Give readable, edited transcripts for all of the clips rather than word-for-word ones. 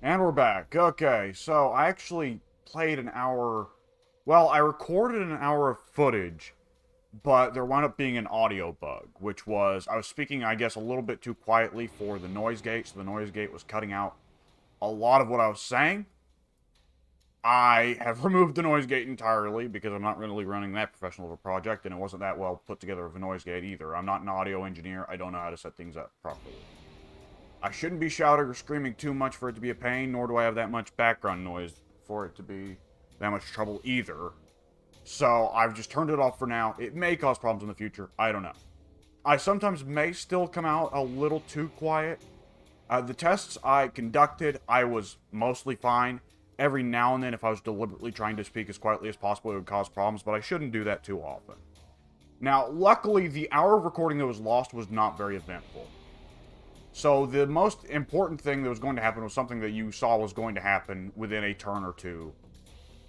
And we're back. Okay, so I actually played an hour. Well, I recorded an hour of footage, but there wound up being an audio bug, which was I was speaking, I guess, a little bit too quietly for the noise gate, so the noise gate was cutting out a lot of what I was saying. I have removed the noise gate entirely because I'm not really running that professional of a project, and it wasn't that well put together of a noise gate either. I'm not an audio engineer, I don't know how to set things up properly. I shouldn't be shouting or screaming too much for it to be a pain, nor do I have that much background noise for it to be that much trouble either. So I've just turned it off for now. It may cause problems in the future. I don't know. I sometimes may still come out a little too quiet. The tests I conducted, I was mostly fine. Every now and then, if I was deliberately trying to speak as quietly as possible, it would cause problems, but I shouldn't do that too often. Now, luckily, the hour of recording that was lost was not very eventful. So the most important thing that was going to happen was something that you saw was going to happen within a turn or two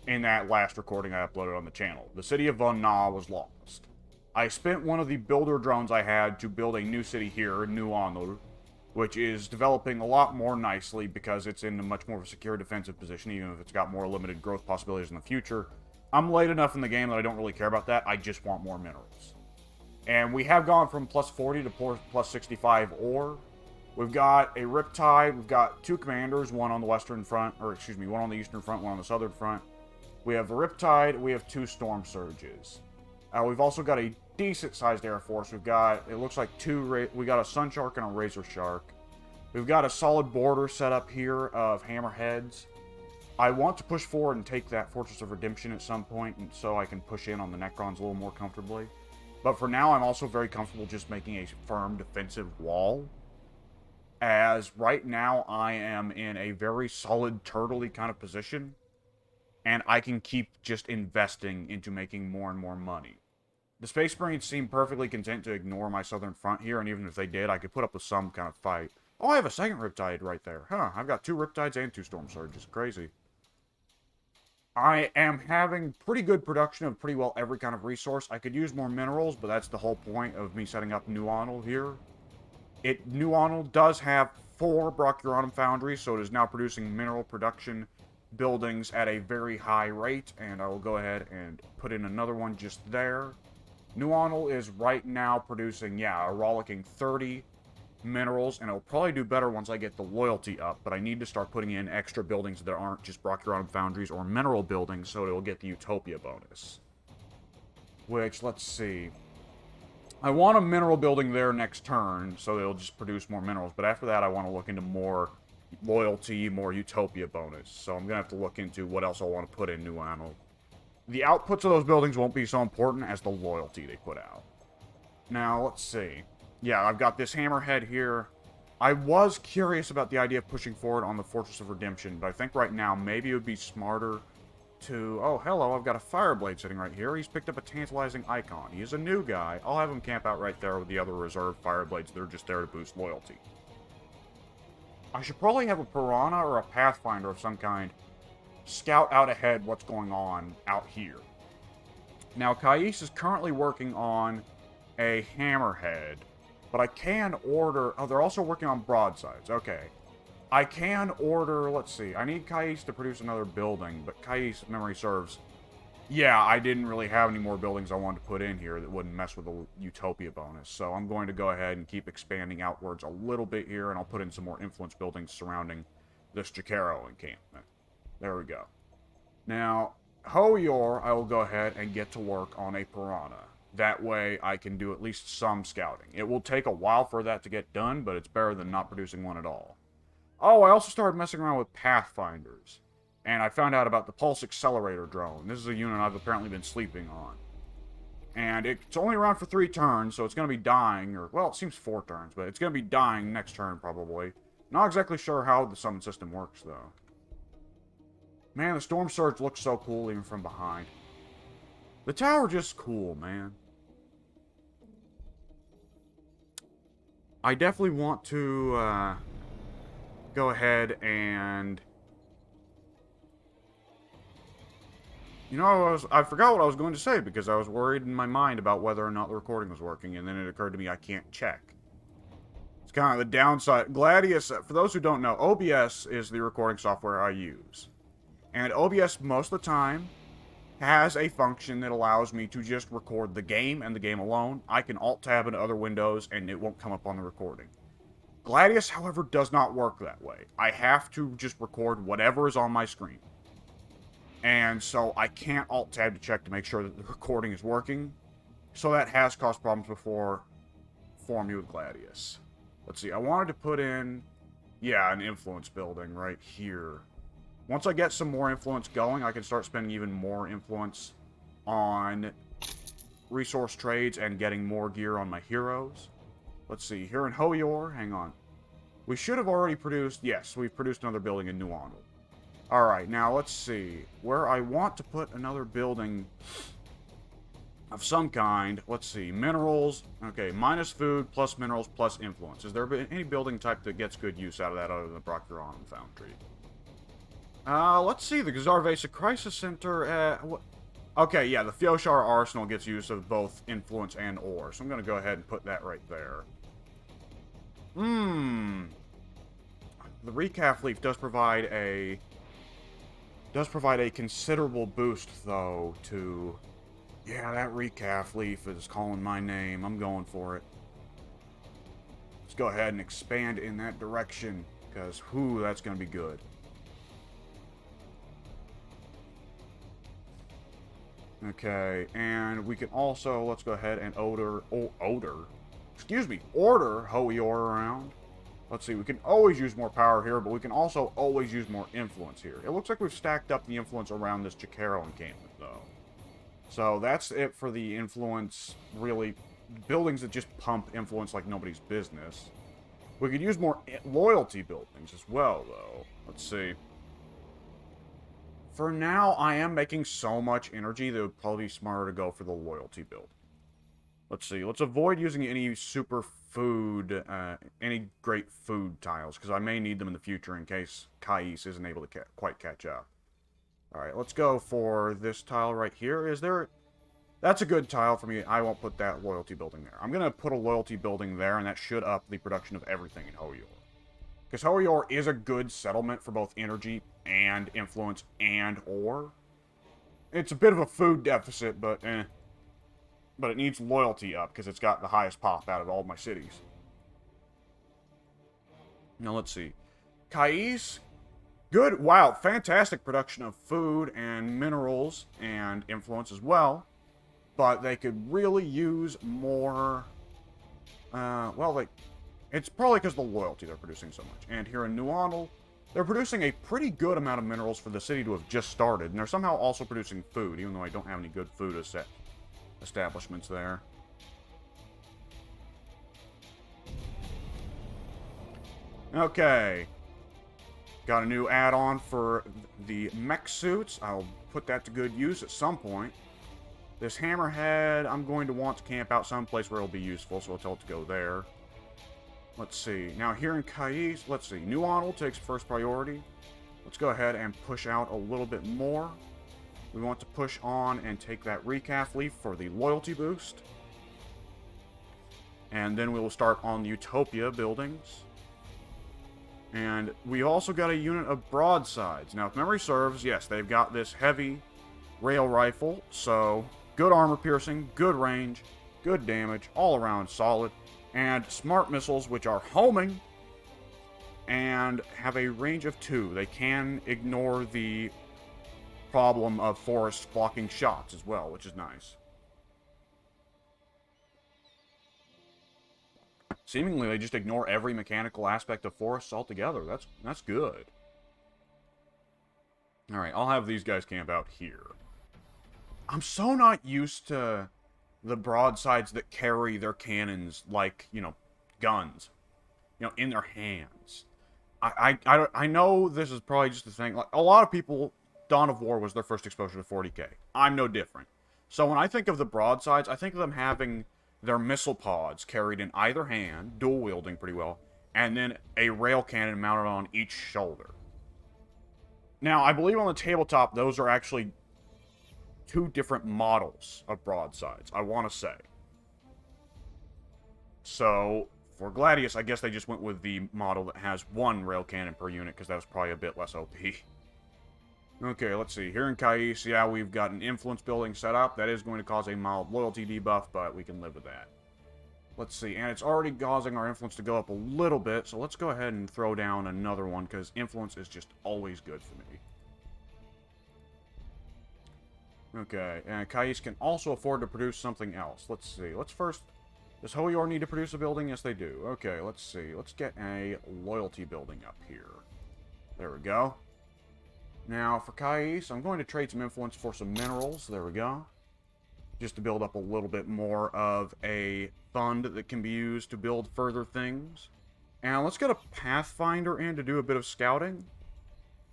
in that last recording I uploaded on the channel. The city of Von Na was lost. I spent one of the builder drones I had to build a new city here, New Onur, which is developing a lot more nicely because it's in a much more of a secure defensive position, even if it's got more limited growth possibilities in the future. I'm late enough in the game that I don't really care about that. I just want more minerals. And we have gone from plus 40 to plus 65 ore. We've got a Riptide. We've got two commanders, one on the western front, or excuse me, one on the eastern front, one on the southern front. We have a Riptide. We have two Storm Surges. We've also got a decent-sized Air Force. We've got, it looks like we got a Sun Shark and a Razor Shark. We've got a solid border set up here of Hammerheads. I want to push forward and take that Fortress of Redemption at some point, and so I can push in on the Necrons a little more comfortably. But for now, I'm also very comfortable just making a firm defensive wall, as right now I am in a very solid turtley kind of position, and I can keep just investing into making more and more money. The Space Marines seem perfectly content to ignore my southern front here, and even if they did, I could put up with some kind of fight. Oh, I have a second Riptide right there. Huh, I've got two Riptides and two Storm Surges. Crazy. I am having pretty good production of pretty well every kind of resource. I could use more minerals, but that's the whole point of me setting up New Onul here. New Onul does have 4 Brachioranum foundries, so it is now producing mineral production buildings at a very high rate, and I will go ahead and put in another one just there. New Onul is right now producing, yeah, a rollicking 30 minerals, and it'll probably do better once I get the loyalty up, but I need to start putting in extra buildings that aren't just Brachioranum foundries or mineral buildings, so it'll get the Utopia bonus. Which, let's see. I want a mineral building there next turn, so they'll just produce more minerals. But after that, I want to look into more loyalty, more Utopia bonus. So I'm going to have to look into what else I want to put in New Anno. The outputs of those buildings won't be so important as the loyalty they put out. Now, let's see. Yeah, I've got this hammerhead here. I was curious about the idea of pushing forward on the Fortress of Redemption, but I think right now maybe it would be smarter to... Oh, hello, I've got a Fireblade sitting right here. He's picked up a tantalizing icon. He is a new guy. I'll have him camp out right there with the other reserve Fireblades that are just there to boost loyalty. I should probably have a Piranha or a Pathfinder of some kind scout out ahead what's going on out here. Now, Kais is currently working on a Hammerhead, but I can order... Oh, they're also working on broadsides. Okay. I can order, let's see, I need Kais to produce another building, but Kais, if memory serves, yeah, I didn't really have any more buildings I wanted to put in here that wouldn't mess with the Utopia bonus, so I'm going to go ahead and keep expanding outwards a little bit here, and I'll put in some more influence buildings surrounding this Jakaro encampment. There we go. Now, Hoyor, I will go ahead and get to work on a Piranha. That way, I can do at least some scouting. It will take a while for that to get done, but it's better than not producing one at all. Oh, I also started messing around with Pathfinders. And I found out about the Pulse Accelerator drone. This is a unit I've apparently been sleeping on. And it's only around for 3 turns, so it's going to be dying, or, well, it seems 4 turns, but it's going to be dying next turn, probably. Not exactly sure how the summon system works, though. Man, the Storm Surge looks so cool even from behind. The tower just cool, man. I definitely want to, go ahead and... You know, I forgot what I was going to say because I was worried in my mind about whether or not the recording was working, and then it occurred to me I can't check. kind of the downside. Gladius, for those who don't know, OBS is the recording software I use. And OBS, most of the time, has a function that allows me to just record the game and the game alone. I can Alt-Tab into other windows, and it won't come up on the recording. Gladius, however, does not work that way. I have to just record whatever is on my screen. And so I can't Alt-Tab to check to make sure that the recording is working. So that has caused problems before for me with Gladius. Let's see, I wanted to put in, yeah, an influence building right here. Once I get some more influence going, I can start spending even more influence on resource trades and getting more gear on my heroes. Let's see, here in Hoyor, hang on. We should have already produced, yes, we've produced another building in Nuanal. Alright, now let's see. Where I want to put another building of some kind, let's see, minerals, okay, minus food, plus minerals, plus influence. Is there any building type that gets good use out of that other than the Proctoron Foundry? Let's see, the Gazarvesa Crisis Center, okay, yeah, the Fioshar Arsenal gets use of both influence and ore, so I'm gonna go ahead and put that right there. The Recaf Leaf does provide a considerable boost, though, to... Yeah, that Recaf Leaf is calling my name. I'm going for it. Let's go ahead and expand in that direction, because, whoo, that's going to be good. Okay, and we can also, let's go ahead and order Hoyor around. Let's see, we can always use more power here, but we can also always use more influence here. It looks like we've stacked up the influence around this Chikaro encampment, though. So that's it for the influence, really. Buildings that just pump influence like nobody's business. We could use more loyalty buildings as well, though. Let's see. For now, I am making so much energy that it would probably be smarter to go for the loyalty build. Let's see. Let's avoid using any super food, any great food tiles, because I may need them in the future in case Kais isn't able to quite catch up. Alright, let's go for this tile right here. Is there... That's a good tile for me. I won't put that loyalty building there. I'm going to put a loyalty building there, and that should up the production of everything in Hoyor. Because Hoyor is a good settlement for both energy and influence and ore. It's a bit of a food deficit, but But it needs loyalty up, because it's got the highest pop out of all my cities. Now, let's see. Kais... Good, wow, fantastic production of food and minerals and influence as well. But they could really use more, well, it's probably because of the loyalty they're producing so much. And here in Nuanal, they're producing a pretty good amount of minerals for the city to have just started. And they're somehow also producing food, even though I don't have any good food establishments there. Okay. Got a new add-on for the mech suits. I'll put that to good use at some point. This hammerhead, I'm going to want to camp out someplace where it'll be useful, so I'll tell it to go there. Let's see. Now, here in Kais, let's see. Nuanal takes first priority. Let's go ahead and push out a little bit more. We want to push on and take that Recaf Leaf for the loyalty boost. And then we will start on the Utopia buildings. And we also got a unit of broadsides. Now, if memory serves, yes, they've got this heavy rail rifle, so good armor piercing, good range, good damage, all around solid. And smart missiles, which are homing, and have a range of 2. They can ignore the problem of forests blocking shots as well, which is nice. Seemingly, they just ignore every mechanical aspect of forests altogether. That's good. Alright, I'll have these guys camp out here. I'm so not used to the broadsides that carry their cannons like, you know, guns. You know, in their hands. I know this is probably just a thing. Like, a lot of people, Dawn of War was their first exposure to 40k. I'm no different. So when I think of the broadsides, I think of them having their missile pods carried in either hand, dual-wielding pretty well, and then a rail cannon mounted on each shoulder. Now, I believe on the tabletop, those are actually 2 different models of broadsides, I want to say. So, for. Gladius, I guess they just went with the model that has one rail cannon per unit, because that was probably a bit less OP. Okay, let's see. Here in Kais, yeah, we've got an influence building set up. That is going to cause a mild loyalty debuff, but we can live with that. Let's see, and it's already causing our influence to go up a little bit, so let's go ahead and throw down another one, because influence is just always good for me. Okay, and Kais can also afford to produce something else. Let's see, let's first... Does Hoyor need to produce a building? Yes, they do. Okay, let's see. Let's get a loyalty building up here. There we go. Now, for Kais, I'm going to trade some influence for some minerals. There we go. Just to build up a little bit more of a fund that can be used to build further things. And let's get a Pathfinder in to do a bit of scouting.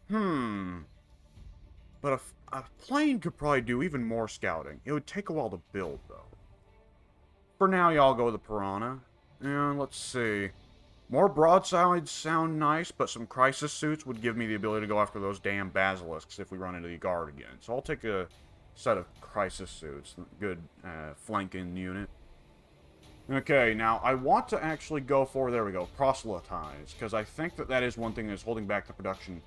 But a plane could probably do even more scouting. It would take a while to build, though. For now, y'all go with the Piranha. And let's see. More broadsides sound nice, but some crisis suits would give me the ability to go after those damn basilisks if we run into the guard again. So I'll take a set of crisis suits. Good flanking unit. Okay, now I want to actually go for, there we go, proselytize. Because I think that that is one thing that's holding back the production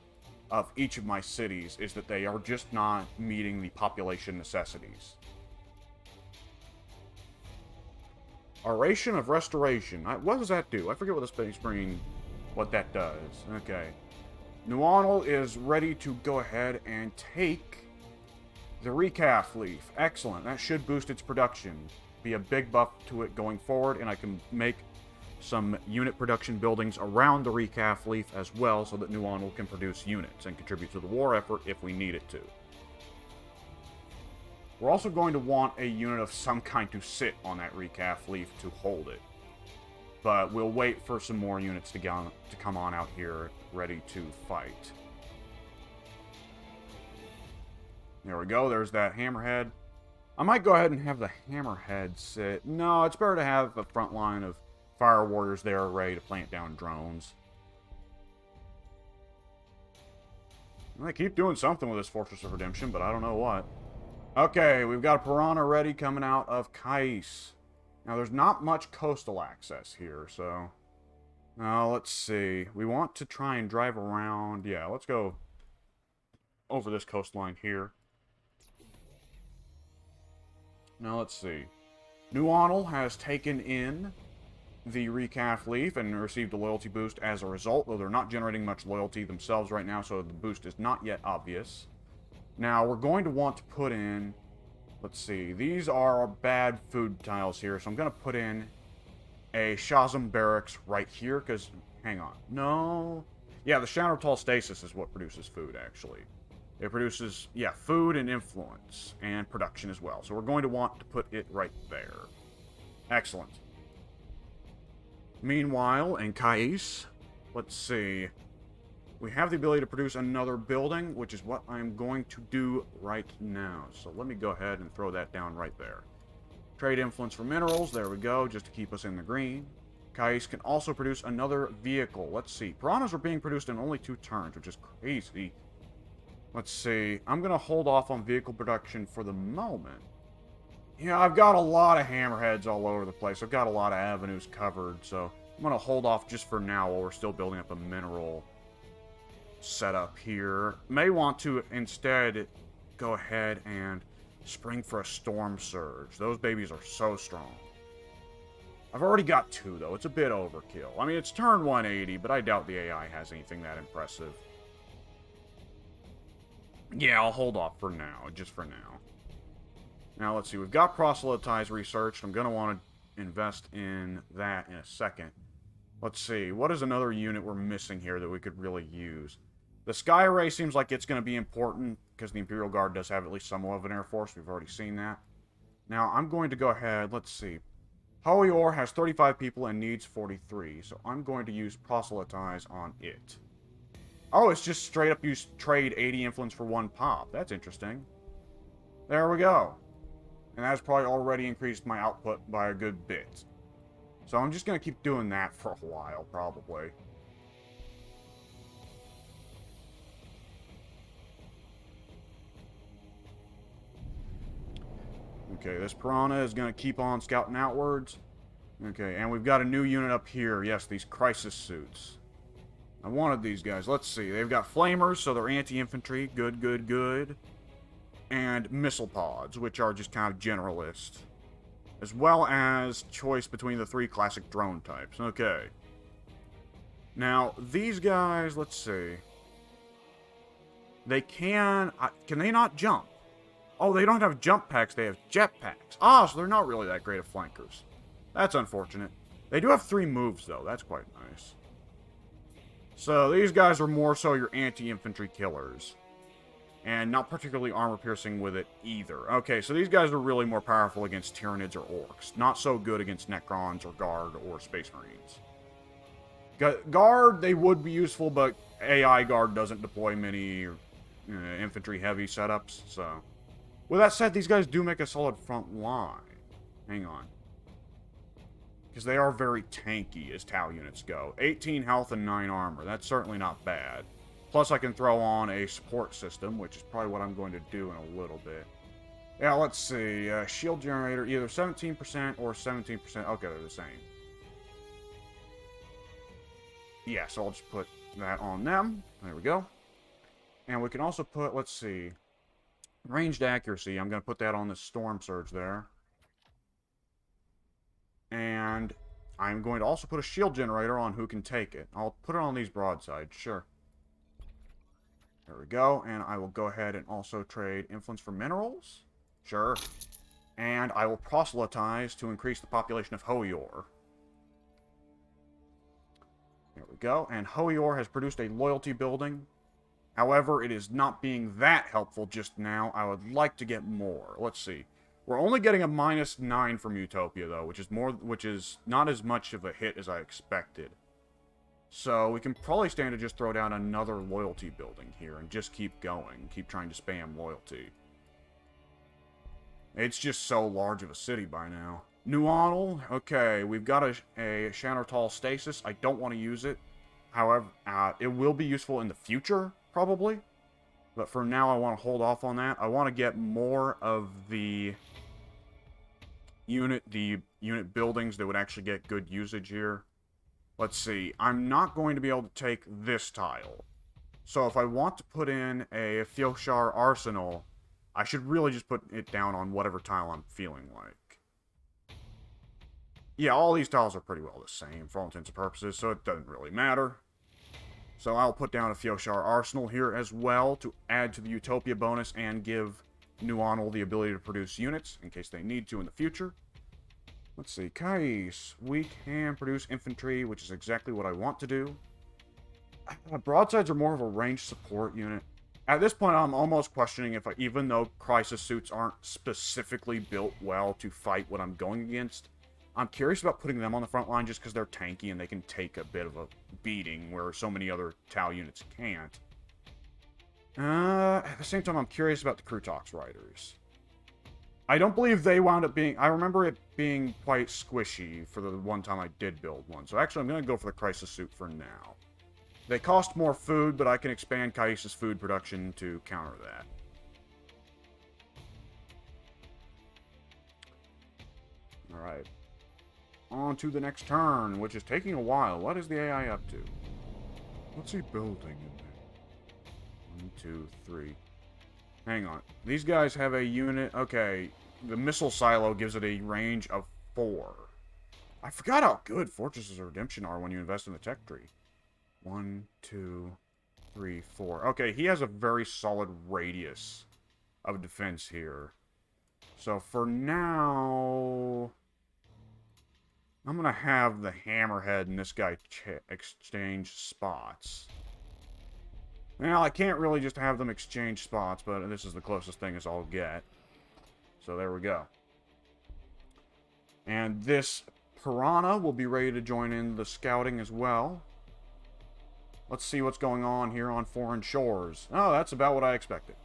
of each of my cities, is that they are just not meeting the population necessities. Oration of Restoration. What does that do? I forget what the space marine, what that does. Okay. Nuanal is ready to go ahead and take the recaf leaf. Excellent. That should boost its production. Be a big buff to it going forward, and I can make some unit production buildings around the recaf leaf as well, so that Nuanal can produce units and contribute to the war effort if we need it to. We're also going to want a unit of some kind to sit on that recaf leaf to hold it. But we'll wait for some more units to come on out here ready to fight. There we go, there's that hammerhead. I might go ahead and have the hammerhead sit. No, it's better to have a front line of fire warriors there ready to plant down drones. Well, they keep doing something with this Fortress of Redemption, but I don't know what. Okay, we've got a Piranha ready coming out of Kais. Now, there's not much coastal access here, so... let's see. We want to try and drive around... Yeah, let's go over this coastline here. Now, let's see. Nuanal has taken in the recaf leaf and received a loyalty boost as a result, though they're not generating much loyalty themselves right now, so the boost is not yet obvious. Now, we're going to want to put in... Let's see. These are our bad food tiles here, so I'm going to put in a Shazam Barracks right here, because... Hang on. No... Yeah, the Shadowtall Stasis is what produces food, actually. It produces, yeah, food and influence, and production as well. So we're going to want to put it right there. Excellent. Meanwhile, in Kais, let's see... We have the ability to produce another building, which is what I'm going to do right now. So let me go ahead and throw that down right there. Trade influence for minerals. There we go, just to keep us in the green. Kais can also produce another vehicle. Let's see. Piranhas are being produced in only 2 turns, which is crazy. Let's see. I'm going to hold off on vehicle production for the moment. Yeah, I've got a lot of hammerheads all over the place. I've got a lot of avenues covered, so I'm going to hold off just for now while we're still building up a mineral setup here. May want to instead go ahead and spring for a storm surge. Those babies are so strong. I've already got 2 though. It's a bit overkill. I mean, it's turn 180, but I doubt the AI has anything that impressive. Yeah, I'll hold off for now, just for now. Now let's see, we've got proselytize researched. I'm going to want to invest in that in a second. Let's see, what is another unit we're missing here that we could really use? The Sky Array seems like it's going to be important, because the Imperial Guard does have at least somewhat of an Air Force. We've already seen that. Now, I'm going to go ahead, let's see. Hoyor has 35 people and needs 43, so I'm going to use Proselytize on it. Oh, it's just straight up use trade 80 influence for 1 pop. That's interesting. There we go. And that's probably already increased my output by a good bit. So I'm just going to keep doing that for a while, probably. Okay, this Piranha is going to keep on scouting outwards. Okay, and we've got a new unit up here. Yes, these crisis suits. I wanted these guys. Let's see. They've got flamers, so they're anti-infantry. Good, good, good. And missile pods, which are just kind of generalist. As well as choice between the 3 classic drone types. Okay. Now, these guys, let's see. They can they not jump? Oh, they don't have jump packs, they have jet packs. Ah, so they're not really that great of flankers. That's unfortunate. They do have 3 moves, though. That's quite nice. So, these guys are more so your anti-infantry killers. And not particularly armor-piercing with it, either. Okay, so these guys are really more powerful against Tyranids or Orcs. Not so good against Necrons or Guard or Space Marines. Guard, they would be useful, but AI Guard doesn't deploy many infantry-heavy setups, so... With that said, these guys do make a solid front line. Hang on. Because they are very tanky as Tau units go. 18 health and 9 armor. That's certainly not bad. Plus, I can throw on a support system, which is probably what I'm going to do in a little bit. Yeah, let's see. Shield generator, either 17% or 17%. Okay, they're the same. Yeah, so I'll just put that on them. There we go. And we can also put, let's see, ranged accuracy. I'm going to put that on the Storm Surge there. And I'm going to also put a shield generator on who can take it. I'll put it on these broadsides, sure. There we go. And I will go ahead and also trade influence for minerals. Sure. And I will proselytize to increase the population of Hoior. There we go. And Hoior has produced a loyalty building. However, it is not being that helpful just now. I would like to get more. Let's see. We're only getting a -9 from Utopia, though, which is not as much of a hit as I expected. So we can probably stand to just throw down another loyalty building here and just keep going. Keep trying to spam loyalty. It's just so large of a city by now. Nuanal, okay, we've got a Shanartal stasis. I don't want to use it. However, it will be useful in the future, probably. But for now, I want to hold off on that. I want to get more of the unit buildings that would actually get good usage here. Let's see. I'm not going to be able to take this tile. So if I want to put in a Fioshar Arsenal, I should really just put it down on whatever tile I'm feeling like. Yeah, all these tiles are pretty well the same for all intents and purposes, so it doesn't really matter. So I'll put down a Fioshar Arsenal here as well to add to the Utopia bonus and give Nuanal the ability to produce units in case they need to in the future. Let's see, Kais. We can produce infantry, which is exactly what I want to do. Broadsides are more of a ranged support unit. At this point, I'm almost questioning if even though crisis suits aren't specifically built well to fight what I'm going against, I'm curious about putting them on the front line just because they're tanky and they can take a bit of a beating where so many other Tau units can't. At the same time, I'm curious about the Krutox Riders. I don't believe they wound up being... I remember it being quite squishy for the one time I did build one. So actually, I'm going to go for the Crisis Suit for now. They cost more food, but I can expand Kai's food production to counter that. Alright. On to the next turn, which is taking a while. What is the AI up to? What's he building in there? 1, 2, 3. Hang on. These guys have a unit... Okay, the missile silo gives it a range of 4. I forgot how good Fortresses of Redemption are when you invest in the tech tree. 1, 2, 3, 4. Okay, he has a very solid radius of defense here. So for now... I'm going to have the Hammerhead and this guy exchange spots. Well, I can't really just have them exchange spots, but this is the closest thing as I'll get. So there we go. And this Piranha will be ready to join in the scouting as well. Let's see what's going on here on foreign shores. Oh, that's about what I expected.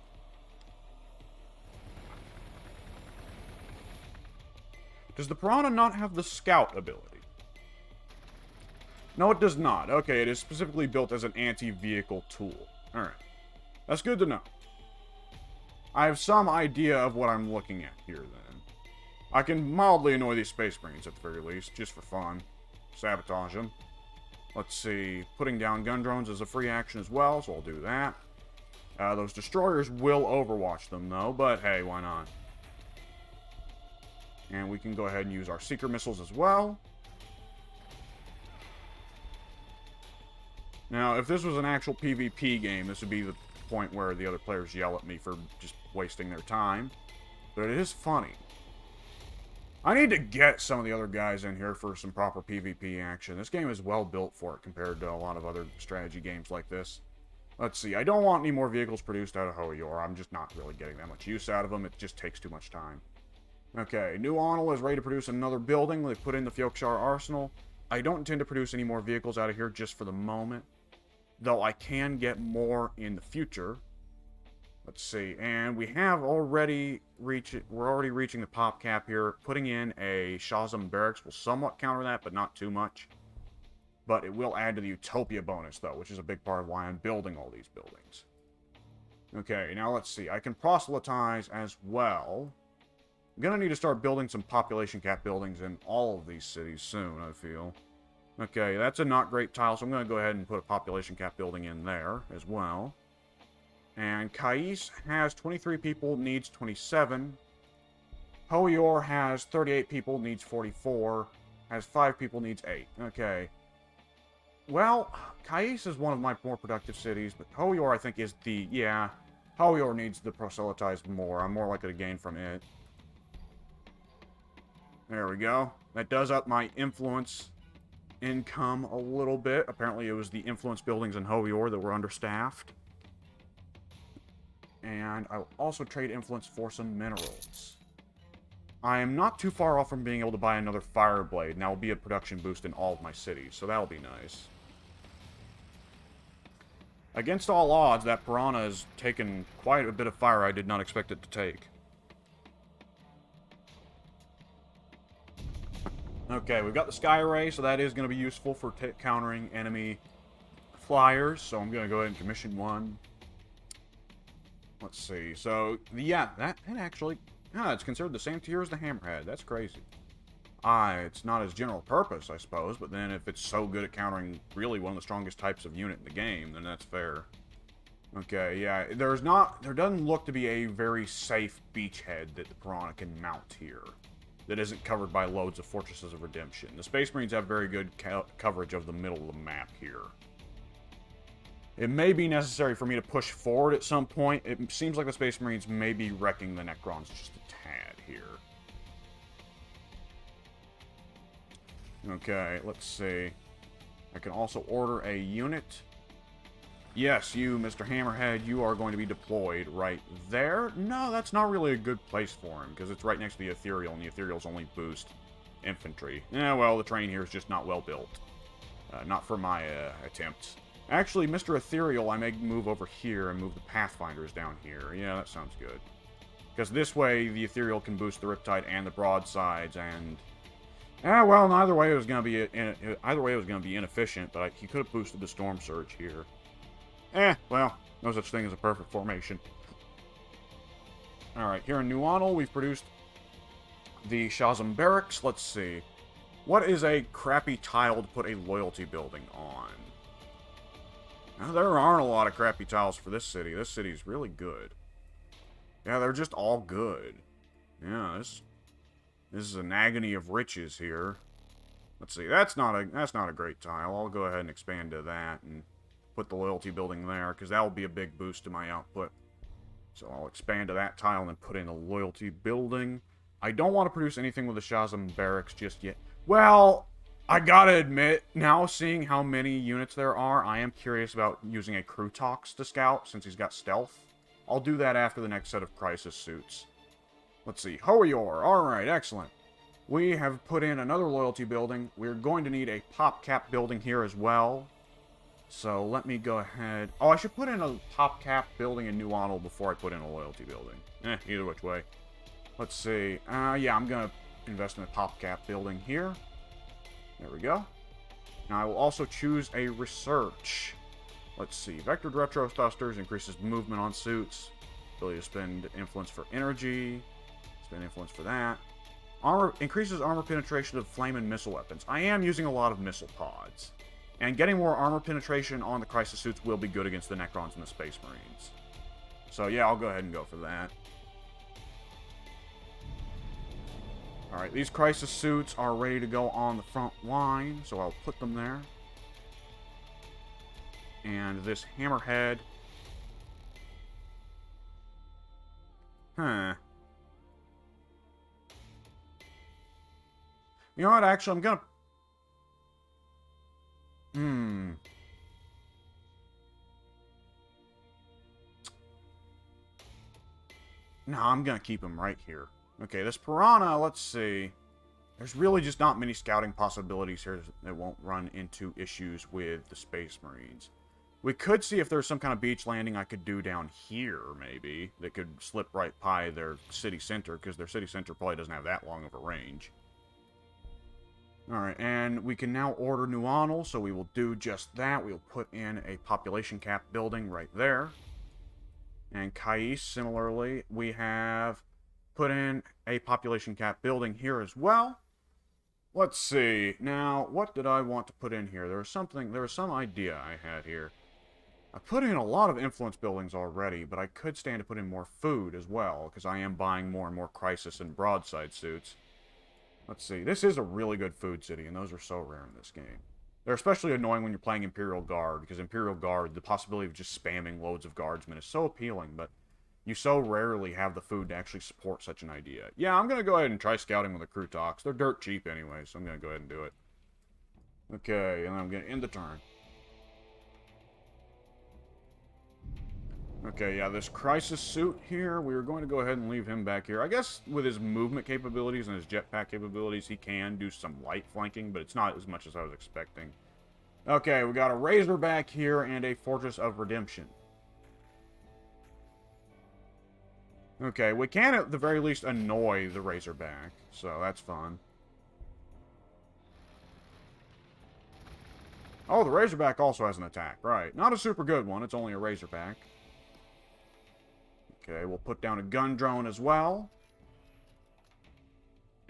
Does the Piranha not have the scout ability? No, it does not. Okay, it is specifically built as an anti-vehicle tool. Alright. That's good to know. I have some idea of what I'm looking at here, then. I can mildly annoy these Space Marines at the very least, just for fun. Sabotage them. Let's see, putting down gun drones is a free action as well, so I'll do that. Those destroyers will overwatch them, though, but hey, why not? And we can go ahead and use our seeker missiles as well. Now, if this was an actual PvP game, this would be the point where the other players yell at me for just wasting their time. But it is funny. I need to get some of the other guys in here for some proper PvP action. This game is well built for it compared to a lot of other strategy games like this. Let's see, I don't want any more vehicles produced out of Hoyor. I'm just not really getting that much use out of them. It just takes too much time. Okay, New Onel is ready to produce another building. They put in the Fjokshar Arsenal. I don't intend to produce any more vehicles out of here just for the moment, though I can get more in the future. Let's see, and we have already we're already reaching the pop cap here. Putting in a Shazam Barracks will somewhat counter that, but not too much. But it will add to the Utopia bonus, though, which is a big part of why I'm building all these buildings. Okay, now let's see. I can proselytize as well. I'm going to need to start building some population cap buildings in all of these cities soon, I feel. Okay, that's a not great tile, so I'm going to go ahead and put a population cap building in there as well. And Kais has 23 people, needs 27. Hoyor has 38 people, needs 44. Has 5 people, needs 8. Okay. Well, Kais is one of my more productive cities, but Hoyor, I think, is the... Yeah, Hoyor needs the proselytized more. I'm more likely to gain from it. There we go. That does up my influence income a little bit. Apparently, it was the influence buildings in Hoyor that were understaffed. And I will also trade influence for some minerals. I am not too far off from being able to buy another fire blade, and that will be a production boost in all of my cities, so that'll be nice. Against all odds, that piranha has taken quite a bit of fire I did not expect it to take. Okay, we've got the Sky Array, so that is going to be useful for countering enemy flyers, so I'm going to go ahead and commission one. Let's see, so, yeah, that actually... it's considered the same tier as the Hammerhead. That's crazy. It's not as general purpose, I suppose, but then if it's so good at countering really one of the strongest types of unit in the game, then that's fair. Okay, yeah, there doesn't look to be a very safe beachhead that the Piranha can mount here that isn't covered by loads of Fortresses of Redemption. The Space Marines have very good coverage of the middle of the map here. It may be necessary for me to push forward at some point. It seems like the Space Marines may be wrecking the Necrons just a tad here. Okay, let's see. I can also order a unit. Yes, you, Mr. Hammerhead, you are going to be deployed right there. No, that's not really a good place for him, because it's right next to the Ethereal, and the Ethereals only boost infantry. Yeah, well, the train here is just not well built. Not for my attempts. Actually, Mr. Ethereal, I may move over here and move the Pathfinders down here. Yeah, that sounds good. Because this way, the Ethereal can boost the Riptide and the Broadsides, and... well, either way it was going to be inefficient, but he could have boosted the Storm Surge here. Well, no such thing as a perfect formation. Alright, here in New Onel, we've produced the Shazam Barracks. Let's see. What is a crappy tile to put a loyalty building on? Now, there aren't a lot of crappy tiles for this city. This city's really good. Yeah, they're just all good. Yeah, this is an agony of riches here. Let's see, that's not a great tile. I'll go ahead and expand to that and put the loyalty building there, because that will be a big boost to my output. So I'll expand to that tile and then put in a loyalty building. I don't want to produce anything with the Shazam Barracks just yet. Well, I gotta admit, now seeing how many units there are, I am curious about using a Crutox to scout, since he's got stealth. I'll do that after the next set of Crisis suits. Let's see, Hoyor, alright, excellent. We have put in another loyalty building. We're going to need a pop cap building here as well. So let me go ahead... Oh, I should put in a pop cap building in New Onel before I put in a loyalty building. Either which way. Let's see. Yeah, I'm going to invest in a pop cap building here. There we go. Now I will also choose a research. Let's see. Vectored Retro Thrusters increases movement on suits. Ability to spend influence for energy. Spend influence for that. Armor increases armor penetration of flame and missile weapons. I am using a lot of missile pods. And getting more armor penetration on the Crisis suits will be good against the Necrons and the Space Marines. So yeah, I'll go ahead and go for that. Alright, these Crisis suits are ready to go on the front line, so I'll put them there. And this Hammerhead. Huh. You know what, actually, I'm gonna... No, I'm gonna keep him right here. Okay, this Piranha, let's see. There's really just not many scouting possibilities here that won't run into issues with the Space Marines. We could see if there's some kind of beach landing I could do down here, maybe, that could slip right by their city center, because their city center probably doesn't have that long of a range. Alright, and we can now order Nuanal, so we will do just that. We'll put in a population cap building right there. And Kais, similarly, we have put in a population cap building here as well. Let's see. Now, what did I want to put in here? There was some idea I had here. I put in a lot of influence buildings already, but I could stand to put in more food as well, because I am buying more and more Crisis and Broadside suits. Let's see. This is a really good food city, and those are so rare in this game. They're especially annoying when you're playing Imperial Guard, because Imperial Guard, the possibility of just spamming loads of guardsmen is so appealing, but you so rarely have the food to actually support such an idea. Yeah, I'm going to go ahead and try scouting with the Crutox. They're dirt cheap anyway, so I'm going to go ahead and do it. Okay, and then I'm going to end the turn. Okay, yeah, this Crisis suit here, we are going to go ahead and leave him back here. I guess with his movement capabilities and his jetpack capabilities, he can do some light flanking, but it's not as much as I was expecting. Okay, we got a Razorback here and a Fortress of Redemption. Okay, we can at the very least annoy the Razorback, so that's fun. Oh, the Razorback also has an attack, right. Not a super good one, it's only a Razorback. Okay, we'll put down a gun drone as well.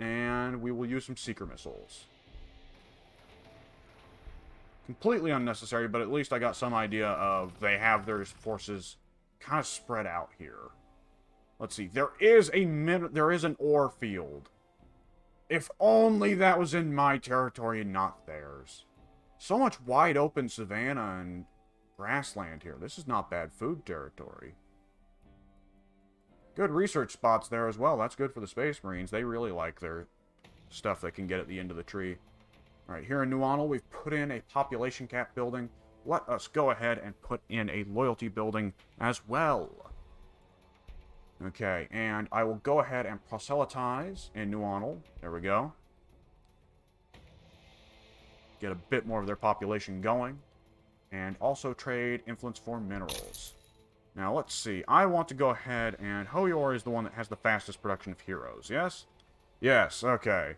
And we will use some Seeker missiles. Completely unnecessary, but at least I got some idea of they have their forces kind of spread out here. Let's see. There is an ore field. If only that was in my territory and not theirs. So much wide open savanna and grassland here. This is not bad food territory. Good research spots there as well. That's good for the Space Marines. They really like their stuff they can get at the end of the tree. Alright, here in Nuanal, we've put in a population cap building. Let us go ahead and put in a loyalty building as well. Okay, and I will go ahead and proselytize in Nuanal. There we go. Get a bit more of their population going. And also trade influence for minerals. Now, let's see. I want to go ahead and... Hoyor is the one that has the fastest production of heroes, yes? Yes, okay.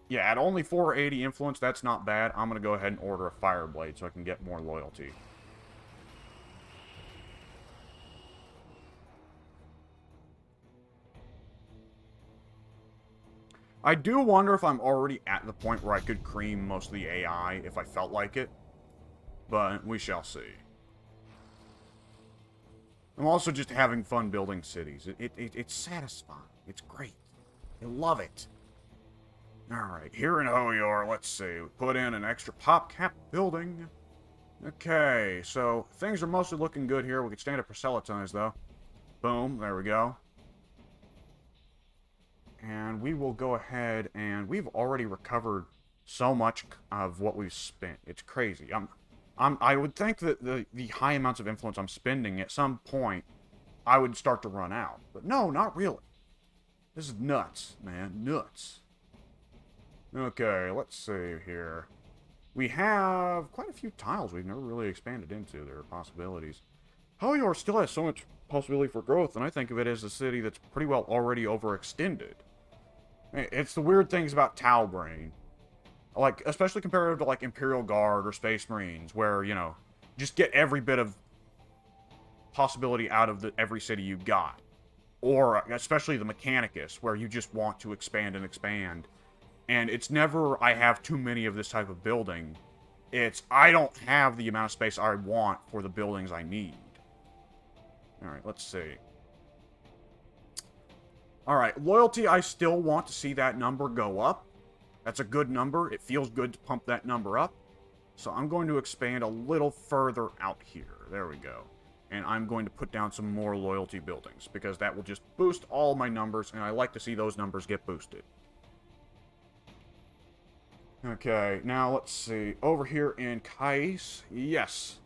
Yeah, at only 480 influence, that's not bad. I'm going to go ahead and order a Fireblade so I can get more loyalty. I do wonder if I'm already at the point where I could cream most of the AI if I felt like it. But we shall see. I'm also just having fun building cities. It's satisfying. It's great. I love it. Alright, here in Hoyor, let's see. We put in an extra pop cap building. Okay, so things are mostly looking good here. We could stand to proselytize, though. Boom, there we go. And we will go ahead and... We've already recovered so much of what we've spent. It's crazy. I would think that the high amounts of influence I'm spending, at some point, I would start to run out. But no, not really. This is nuts, man. Nuts. Okay, let's see here. We have quite a few tiles we've never really expanded into. There are possibilities. Hoyor still has so much possibility for growth, and I think of it as a city that's pretty well already overextended. It's the weird things about Talbrain. Like, especially compared to, like, Imperial Guard or Space Marines, where, you know, just get every bit of possibility out of every city you got. or especially the Mechanicus, where you just want to expand and expand. And it's never, I have too many of this type of building. It's, I don't have the amount of space I want for the buildings I need. Alright, let's see. Alright, loyalty, I still want to see that number go up. That's a good number. It feels good to pump that number up. So I'm going to expand a little further out here. There we go. And I'm going to put down some more loyalty buildings, because that will just boost all my numbers, and I like to see those numbers get boosted. Okay, now let's see. Over here in Kais, yes.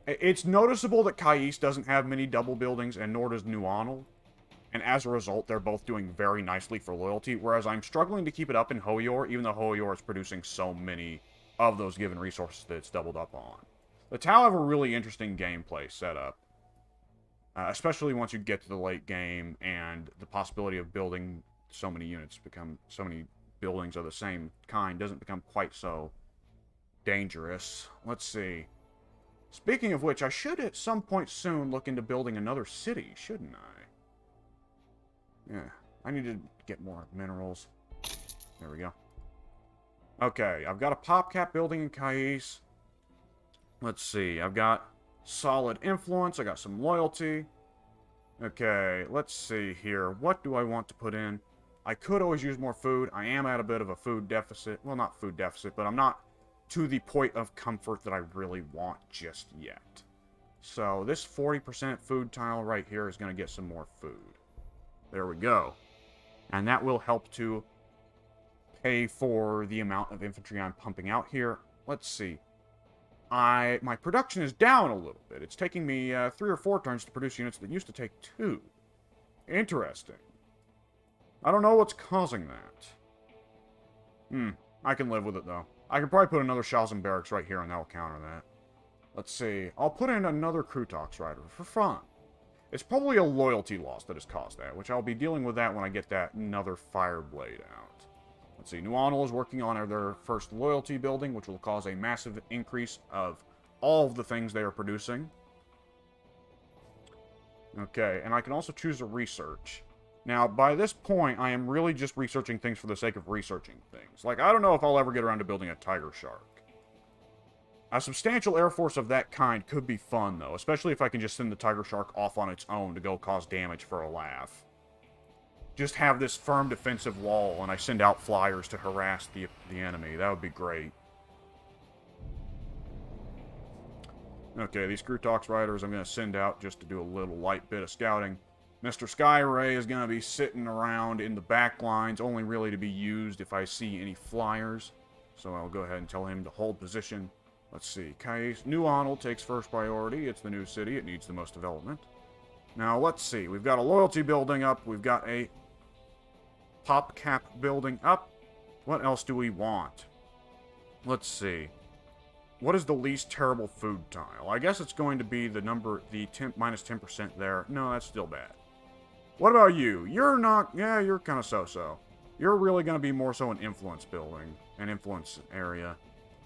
It's noticeable that Kais doesn't have many double buildings, and nor does Nuanal. And as a result, they're both doing very nicely for loyalty, whereas I'm struggling to keep it up in Hoyor, even though Hoyor is producing so many of those given resources that it's doubled up on. The Tau have a really interesting gameplay setup, especially once you get to the late game, and the possibility of building so many units so many buildings of the same kind doesn't become quite so dangerous. Let's see. Speaking of which, I should at some point soon look into building another city, shouldn't I? Yeah, I need to get more minerals. There we go. Okay, I've got a PopCap building in Kais. Let's see, I've got solid influence, I got some loyalty. Okay, let's see here. What do I want to put in? I could always use more food. I am at a bit of a food deficit. Well, not food deficit, but I'm not to the point of comfort that I really want just yet. So this 40% food tile right here is going to get some more food. There we go. And that will help to pay for the amount of infantry I'm pumping out here. Let's see. My production is down a little bit. It's taking me 3 or 4 turns to produce units that used to take 2. Interesting. I don't know what's causing that. I can live with it, though. I can probably put another Shazam Barracks right here, and that'll counter that. Let's see. I'll put in another Krutox Rider for fun. It's probably a loyalty loss that has caused that, which I'll be dealing with that when I get that another Fireblade out. Let's see. Nuanal is working on their first loyalty building, which will cause a massive increase of all of the things they are producing. Okay, and I can also choose a research. Now, by this point, I am really just researching things for the sake of researching things. Like, I don't know if I'll ever get around to building a Tiger Shark. A substantial air force of that kind could be fun, though, especially if I can just send the Tiger Shark off on its own to go cause damage for a laugh. Just have this firm defensive wall, and I send out flyers to harass the enemy. That would be great. Okay, these Krutox Riders I'm going to send out just to do a little light bit of scouting. Mr. Skyray is going to be sitting around in the back lines, only really to be used if I see any flyers. So I'll go ahead and tell him to hold position. Let's see. Kais, Nuanal takes first priority. It's the new city. It needs the most development. Now, let's see. We've got a loyalty building up. We've got a PopCap building up. What else do we want? Let's see. What is the least terrible food tile? I guess it's going to be the number, the minus 10% there. No, that's still bad. What about you? You're not... Yeah, you're kind of so-so. You're really going to be more so an influence building. An influence area.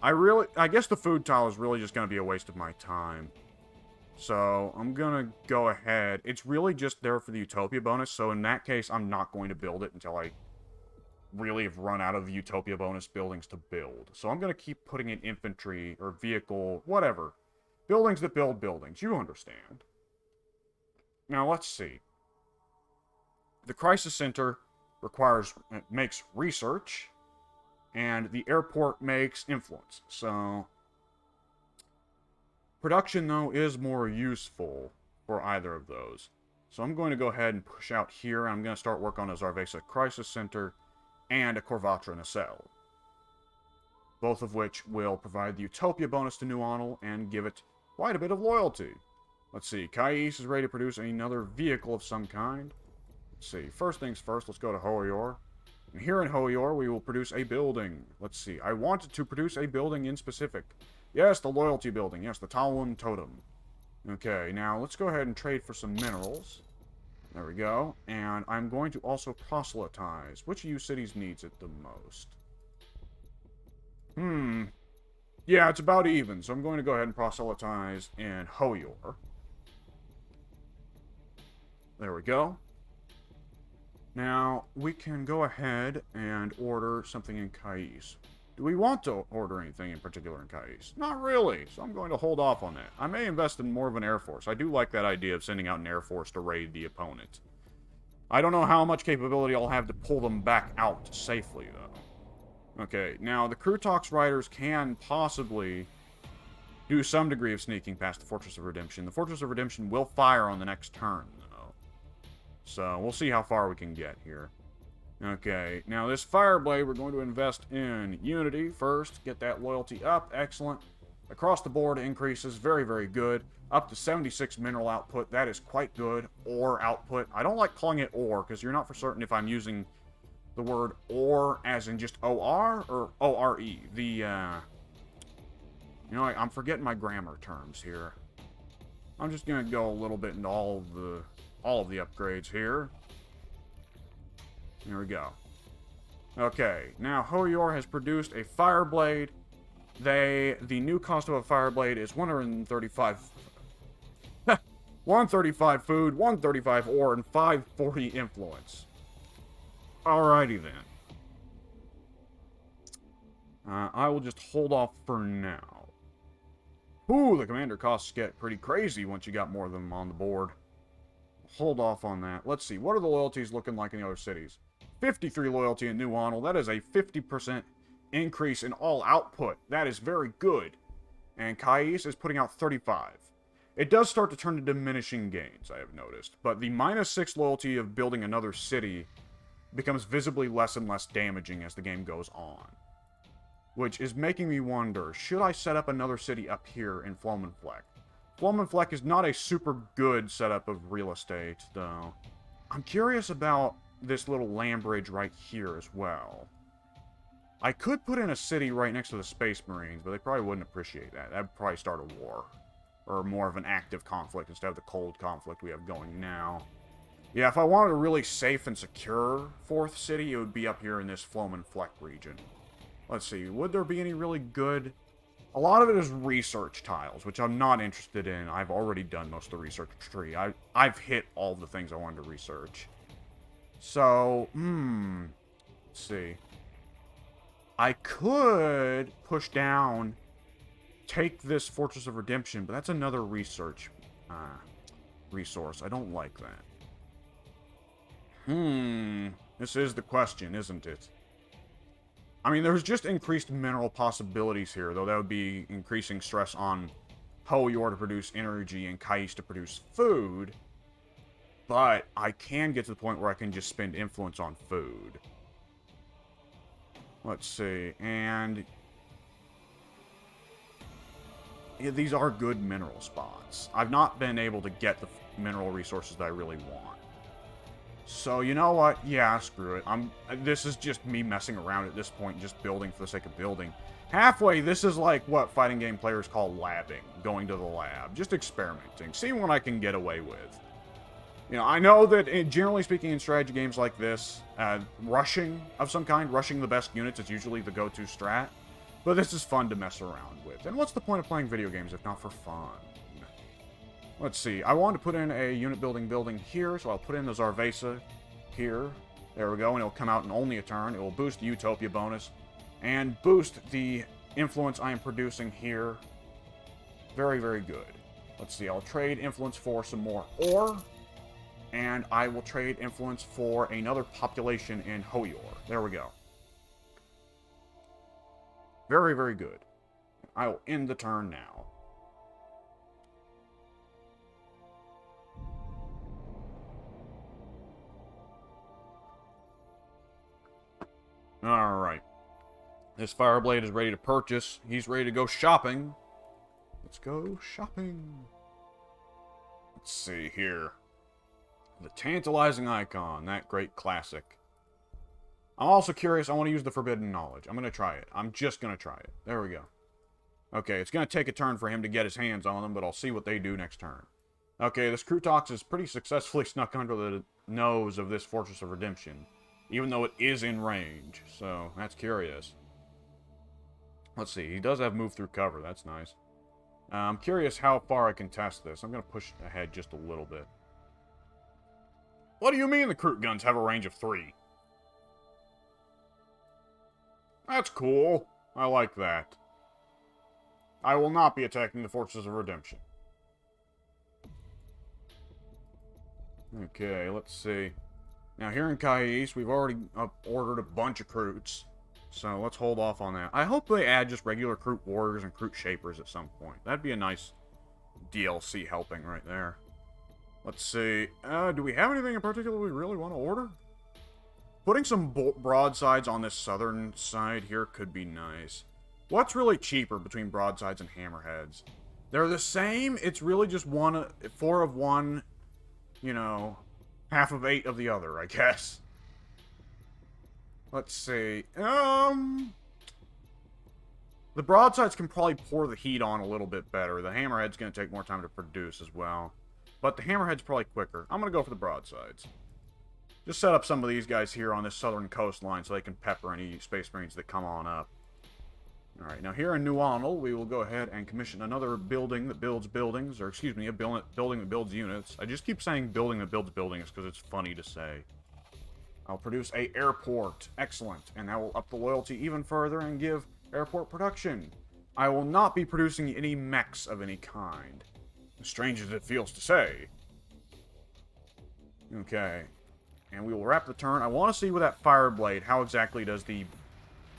I guess the food tile is really just going to be a waste of my time. So, I'm going to go ahead. It's really just there for the Utopia bonus, so in that case, I'm not going to build it until I really have run out of the Utopia bonus buildings to build. So I'm going to keep putting in infantry, or vehicle, whatever. Buildings that build buildings. You understand. Now, let's see. The Crisis Center makes research, and the airport makes influence. So, production, though, is more useful for either of those. So I'm going to go ahead and push out here. I'm going to start work on a Zarvesa Crisis Center and a Corvatra Nacelle. Both of which will provide the Utopia bonus to Nuanal and give it quite a bit of loyalty. Let's see. Kais is ready to produce another vehicle of some kind. Let's see. First things first, let's go to Hoyor. And here in Hoyor, we will produce a building. Let's see. I wanted to produce a building in specific. Yes, the loyalty building. Yes, the Talwyn Totem. Okay, now let's go ahead and trade for some minerals. There we go. And I'm going to also proselytize. Which of you cities needs it the most? Yeah, it's about even. So I'm going to go ahead and proselytize in Hoyor. There we go. Now, we can go ahead and order something in Kais. Do we want to order anything in particular in Kais? Not really, so I'm going to hold off on that. I may invest in more of an Air Force. I do like that idea of sending out an Air Force to raid the opponent. I don't know how much capability I'll have to pull them back out safely, though. Okay, now the Crew Talks riders can possibly do some degree of sneaking past the Fortress of Redemption. The Fortress of Redemption will fire on the next turn, though. So, we'll see how far we can get here. Okay, now this Fireblade, we're going to invest in Unity first. Get that loyalty up. Excellent. Across the board increases. Very, very good. Up to 76 mineral output. That is quite good. Ore output. I don't like calling it ore, because you're not for certain if I'm using the word ore as in just O-R or O-R-E. You know, I'm forgetting my grammar terms here. I'm just going to go a little bit into all of the upgrades here. Here we go. Okay, now Hoyor has produced a Fireblade. The new cost of a Fireblade is 135... 135 food, 135 ore, and 540 influence. Alrighty then. I will just hold off for now. Ooh, the commander costs get pretty crazy once you got more of them on the board. Hold off on that. Let's see, what are the loyalties looking like in the other cities? 53 loyalty in New Honel. That is a 50% increase in all output. That is very good. And Kais is putting out 35. It does start to turn to diminishing gains, I have noticed. But the -6 loyalty of building another city becomes visibly less and less damaging as the game goes on. Which is making me wonder, should I set up another city up here in Flomenfleck? Flomenfleck is not a super good setup of real estate, though. I'm curious about this little land bridge right here as well. I could put in a city right next to the Space Marines, but they probably wouldn't appreciate that. That would probably start a war. Or more of an active conflict instead of the cold conflict we have going now. Yeah, if I wanted a really safe and secure 4th city, it would be up here in this Flomenfleck region. Let's see, would there be any really good... A lot of it is research tiles, which I'm not interested in. I've already done most of the research tree. I've hit all the things I wanted to research. So, let's see. I could push down, take this Fortress of Redemption, but that's another research resource. I don't like that. This is the question, isn't it? I mean, there's just increased mineral possibilities here, though that would be increasing stress on Hoyor to produce energy and Kais to produce food. But I can get to the point where I can just spend influence on food. Let's see, and... yeah, these are good mineral spots. I've not been able to get the mineral resources that I really want. So, you know what? Yeah, screw it. This is just me messing around at this point, just building for the sake of building. Halfway, this is like what fighting game players call labbing. Going to the lab. Just experimenting. Seeing what I can get away with. You know, I know that, generally speaking, in strategy games like this, rushing of some kind, rushing the best units is usually the go-to strat. But this is fun to mess around with. And what's the point of playing video games if not for fun? Let's see. I want to put in a unit building here, so I'll put in the Zarvesa here. There we go, and it'll come out in only a turn. It will boost the Utopia bonus, and boost the influence I am producing here. Very, very good. Let's see. I'll trade influence for some more ore, and I will trade influence for another population in Hoyor. There we go. Very, very good. I will end the turn now. Alright. This Fireblade is ready to purchase. He's ready to go shopping. Let's go shopping. Let's see here. The tantalizing icon. That great classic. I'm also curious. I want to use the Forbidden Knowledge. I'm going to try it. I'm just going to try it. There we go. Okay, it's going to take a turn for him to get his hands on them, but I'll see what they do next turn. Okay, this Crutox is pretty successfully snuck under the nose of this Fortress of Redemption. Even though it is in range. So, that's curious. Let's see. He does have move through cover. That's nice. I'm curious how far I can test this. I'm going to push ahead just a little bit. What do you mean the Kroot guns have a range of 3? That's cool. I like that. I will not be attacking the Fortress of Redemption. Okay, let's see. Now, here in Cayuse, we've already ordered a bunch of Kroots. So, let's hold off on that. I hope they add just regular Kroot Warriors and Kroot Shapers at some point. That'd be a nice DLC helping right there. Let's see. Do we have anything in particular we really want to order? Putting some broadsides on this southern side here could be nice. What's really cheaper between broadsides and hammerheads? They're the same. It's really just 4 of one, you know, half of 8 of the other, I guess. Let's see. The broadsides can probably pour the heat on a little bit better. The hammerhead's going to take more time to produce as well. But the hammerhead's probably quicker. I'm going to go for the broadsides. Just set up some of these guys here on this southern coastline so they can pepper any Space Marines that come on up. Alright, now here in New Arnold, we will go ahead and commission another building that builds buildings, or excuse me, a building that builds units. I just keep saying building that builds buildings because it's funny to say. I'll produce a airport. Excellent. And that will up the loyalty even further and give airport production. I will not be producing any mechs of any kind. As strange as it feels to say. Okay. And we will wrap the turn. I want to see with that Fireblade, how exactly does the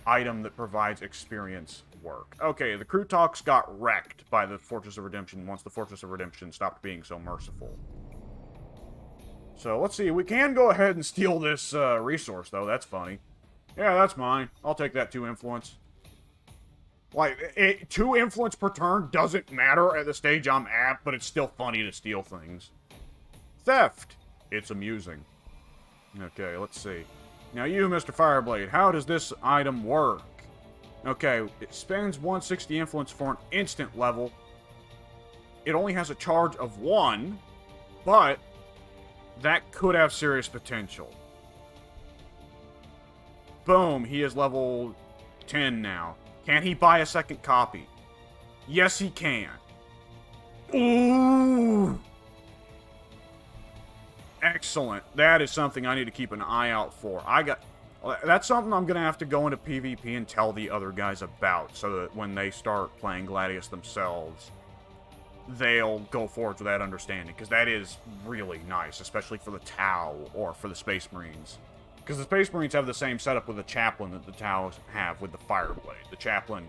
item that provides experience work? Okay, the Krootoks got wrecked by the Fortress of Redemption once the Fortress of Redemption stopped being so merciful. So, let's see. We can go ahead and steal this resource, though. That's funny. Yeah, that's mine. I'll take that 2 influence. Like, 2 influence per turn doesn't matter at the stage I'm at, but it's still funny to steal things. Theft. It's amusing. Okay, let's see. Now you, Mr. Fireblade, how does this item work? Okay, it spends 160 influence for an instant level. It only has a charge of 1, but that could have serious potential. Boom, he is level 10 now. Can he buy a second copy? Yes, he can. Ooh! Excellent. That is something I need to keep an eye out for. That's something I'm going to have to go into PvP and tell the other guys about, so that when they start playing Gladius themselves, they'll go forward with that understanding, because that is really nice, especially for the Tau or for the Space Marines. Because the Space Marines have the same setup with the Chaplain that the Tau have with the Fireblade. The Chaplain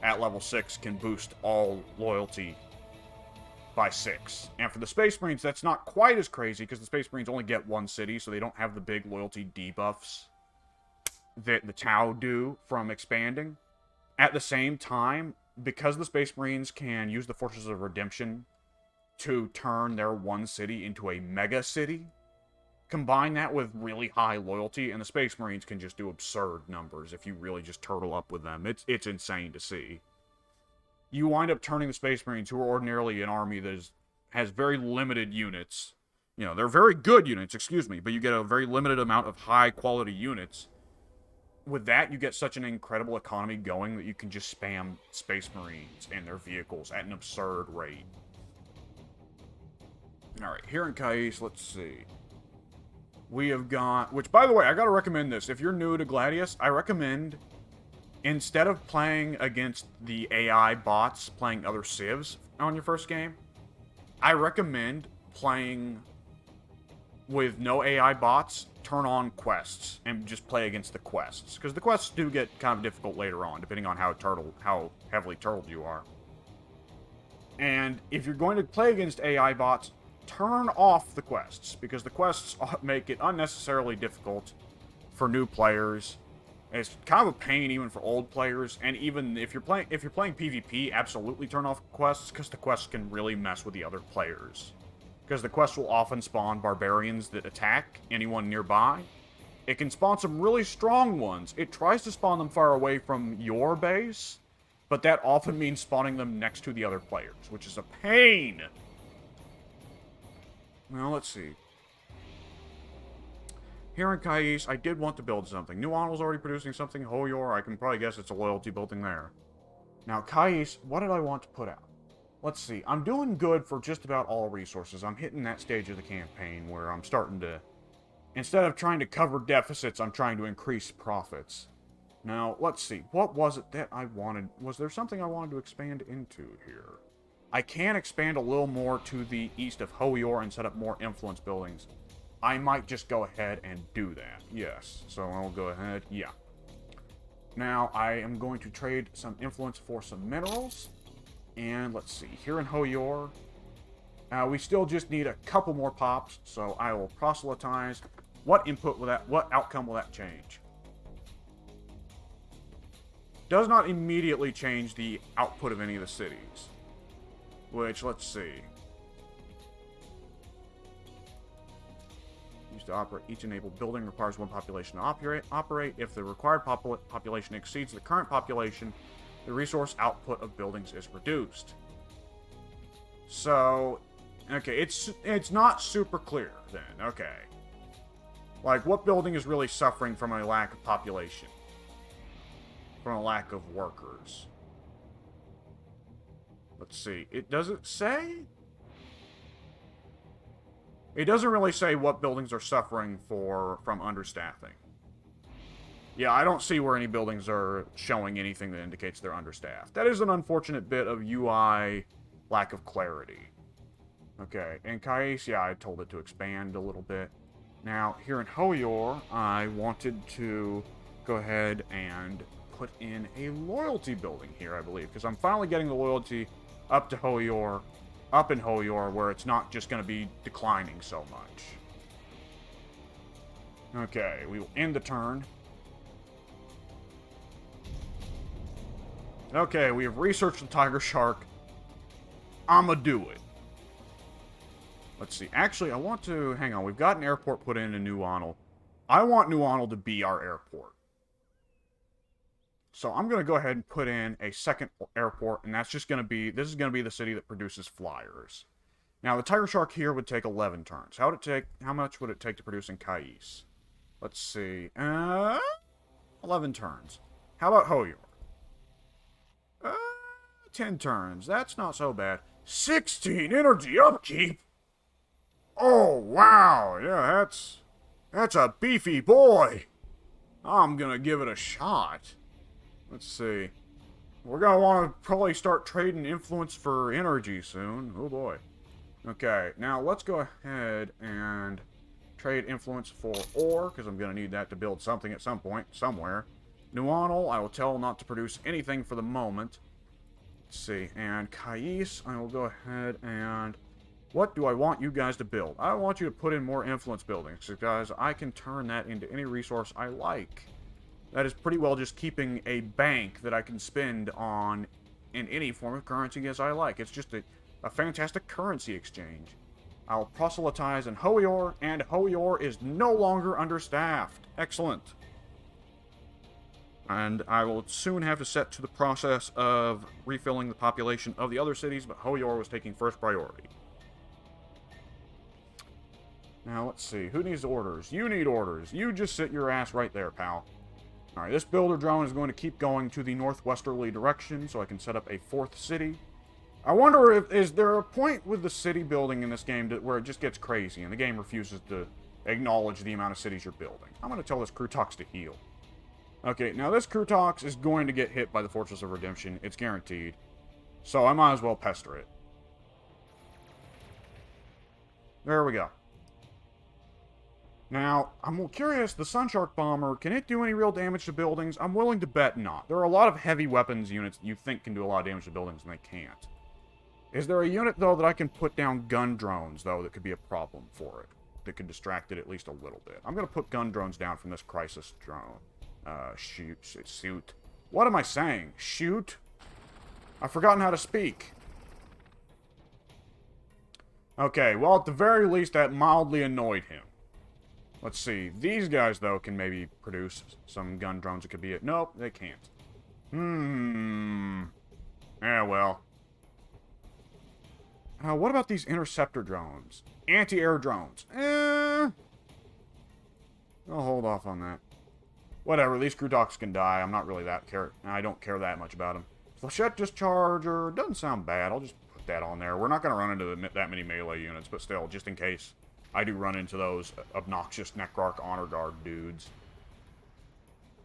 at level 6 can boost all loyalty by 6. And for the Space Marines, that's not quite as crazy, because the Space Marines only get 1 city, so they don't have the big loyalty debuffs that the Tau do from expanding. At the same time, because the Space Marines can use the Fortress of Redemption to turn their 1 city into a mega city, combine that with really high loyalty, and the Space Marines can just do absurd numbers if you really just turtle up with them. It's insane to see. You wind up turning the Space Marines, who are ordinarily an army that has very limited units. You know, they're very good units, excuse me, but you get a very limited amount of high-quality units. With that, you get such an incredible economy going that you can just spam Space Marines and their vehicles at an absurd rate. Alright, here in Cayuse, let's see. We have got... Which, by the way, I gotta recommend this. If you're new to Gladius, I recommend... Instead of playing against the AI bots, playing other civs on your first game, I recommend playing with no AI bots, turn on quests, and just play against the quests. Because the quests do get kind of difficult later on, depending on how heavily turtled you are. And if you're going to play against AI bots, turn off the quests, because the quests make it unnecessarily difficult for new players. It's kind of a pain even for old players, and even if you're playing PvP, absolutely turn off quests, because the quests can really mess with the other players. Because the quests will often spawn barbarians that attack anyone nearby. It can spawn some really strong ones. It tries to spawn them far away from your base, but that often means spawning them next to the other players, which is a pain. Well, let's see. Here in Cayuse, I did want to build something. New Arnold's already producing something. Hoyor, I can probably guess it's a loyalty building there. Now, Cayuse, what did I want to put out? Let's see. I'm doing good for just about all resources. I'm hitting that stage of the campaign where I'm starting to Instead of trying to cover deficits, I'm trying to increase profits. Now, let's see. What was it that I wanted? Was there something I wanted to expand into here? I can expand a little more to the east of Hoyor and set up more influence buildings. I might just go ahead and do that. Yes. So I'll go ahead. Yeah. Now, I am going to trade some influence for some minerals. And let's see. Here in Hoyor, we still just need a couple more pops. So I will proselytize. What outcome will that change? Does not immediately change the output of any of the cities. Which, let's see. Used to operate. Each enabled building requires one population to operate. If the required population exceeds the current population, the resource output of buildings is reduced. So, okay, it's not super clear then. Okay. Like, what building is really suffering from a lack of population? From a lack of workers? Let's see. Does it say? It doesn't really say what buildings are suffering from understaffing. Yeah, I don't see where any buildings are showing anything that indicates they're understaffed. That is an unfortunate bit of UI lack of clarity. Okay, and Kais, yeah, I told it to expand a little bit. Now, here in Hoyor, I wanted to go ahead and put in a loyalty building here, I believe, because I'm finally getting the loyalty up in Hoyor, where it's not just going to be declining so much. Okay, we will end the turn. Okay, we have researched the tiger shark. I'ma do it. Let's see. Actually, I want to... Hang on. We've got an airport put in New Onel. I want New Onel to be our airport. So I'm going to go ahead and put in a second airport, and that's just going to be... This is going to be the city that produces flyers. Now, the tiger shark here would take 11 turns. How much would it take to produce in Kais? Let's see. 11 turns. How about Hoyor? 10 turns. That's not so bad. 16 energy upkeep? Oh, wow. Yeah, that's a beefy boy. I'm gonna give it a shot. Let's see. We're gonna want to probably start trading influence for energy soon. Oh, boy. Okay, now let's go ahead and trade influence for ore, because I'm gonna need that to build something at some point, somewhere. New Onel, I will tell not to produce anything for the moment. Let's see, and Kais, I will go ahead and... What do I want you guys to build? I want you to put in more influence buildings, because I can turn that into any resource I like. That is pretty well just keeping a bank that I can spend on in any form of currency as I like. It's just a fantastic currency exchange. I'll proselytize in Hoyor, and Hoyor is no longer understaffed. Excellent. And I will soon have to set to the process of refilling the population of the other cities, but Hoyor was taking first priority. Now, let's see. Who needs orders? You need orders. You just sit your ass right there, pal. Alright, this builder drone is going to keep going to the northwesterly direction, so I can set up a fourth city. I wonder if... Is there a point with the city building in this game where it just gets crazy, and the game refuses to acknowledge the amount of cities you're building? I'm going to tell this Crutox to heal. Okay, now this Crutox is going to get hit by the Fortress of Redemption. It's guaranteed. So I might as well pester it. There we go. Now, I'm curious, the Sunshark Bomber, can it do any real damage to buildings? I'm willing to bet not. There are a lot of heavy weapons units you think can do a lot of damage to buildings, and they can't. Is there a unit, though, that I can put down gun drones, though, that could be a problem for it? That could distract it at least a little bit. I'm going to put gun drones down from this crisis drone. Shoot. What am I saying? Shoot? I've forgotten how to speak. Okay, well, at the very least, that mildly annoyed him. Let's see. These guys, though, can maybe produce some gun drones. It could be it. Nope, they can't. Yeah, well. What about these interceptor drones? Anti-air drones. I'll hold off on that. Whatever, these Crutox can die. I'm not really I don't care that much about them. Flechette Discharger doesn't sound bad. I'll just put that on there. We're not going to run into that many melee units, but still, just in case. I do run into those obnoxious Necrarch Honor Guard dudes.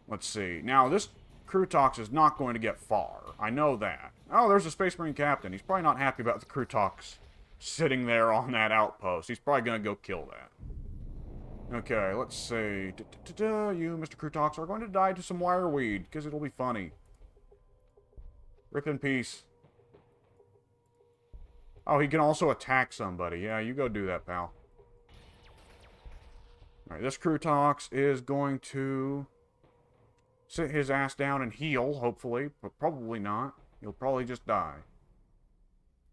Let's see. Now, this Crutox is not going to get far. I know that. Oh, there's a Space Marine captain. He's probably not happy about the Crutox sitting there on that outpost. He's probably going to go kill that. Okay, let's see. You, Mr. Crutox, are going to die to some wireweed, because it'll be funny. Rip in peace. Oh, he can also attack somebody. Yeah, you go do that, pal. Alright, this Crutox is going to sit his ass down and heal, hopefully, but probably not. He'll probably just die.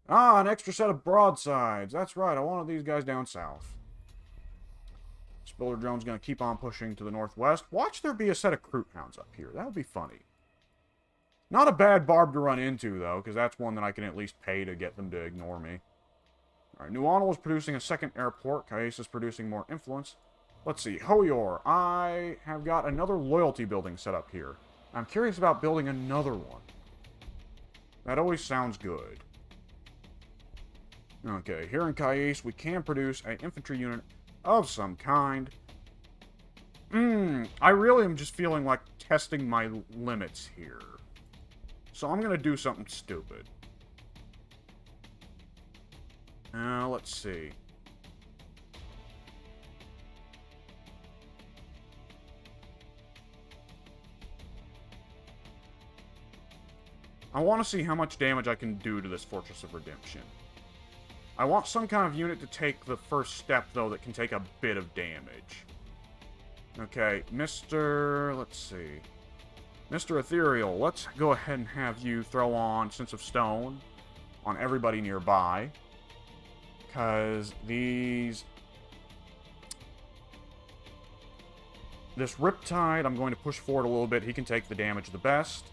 Ah, an extra set of broadsides. That's right, I wanted these guys down south. Spiller Drone's going to keep on pushing to the northwest. Watch there be a set of Crute Hounds up here. That would be funny. Not a bad barb to run into, though, because that's one that I can at least pay to get them to ignore me. Alright, New Onel is producing a second airport. Caius is producing more influence. Let's see. Hoyor. I have got another loyalty building set up here. I'm curious about building another one. That always sounds good. Okay, here in Caius, we can produce an infantry unit of some kind. I really am just feeling like testing my limits here. So I'm going to do something stupid. Let's see. I want to see how much damage I can do to this Fortress of Redemption. I want some kind of unit to take the first step, though, that can take a bit of damage. Okay, let's see. Mr. Ethereal, let's go ahead and have you throw on Sense of Stone on everybody nearby. Because this Riptide, I'm going to push forward a little bit. He can take the damage the best.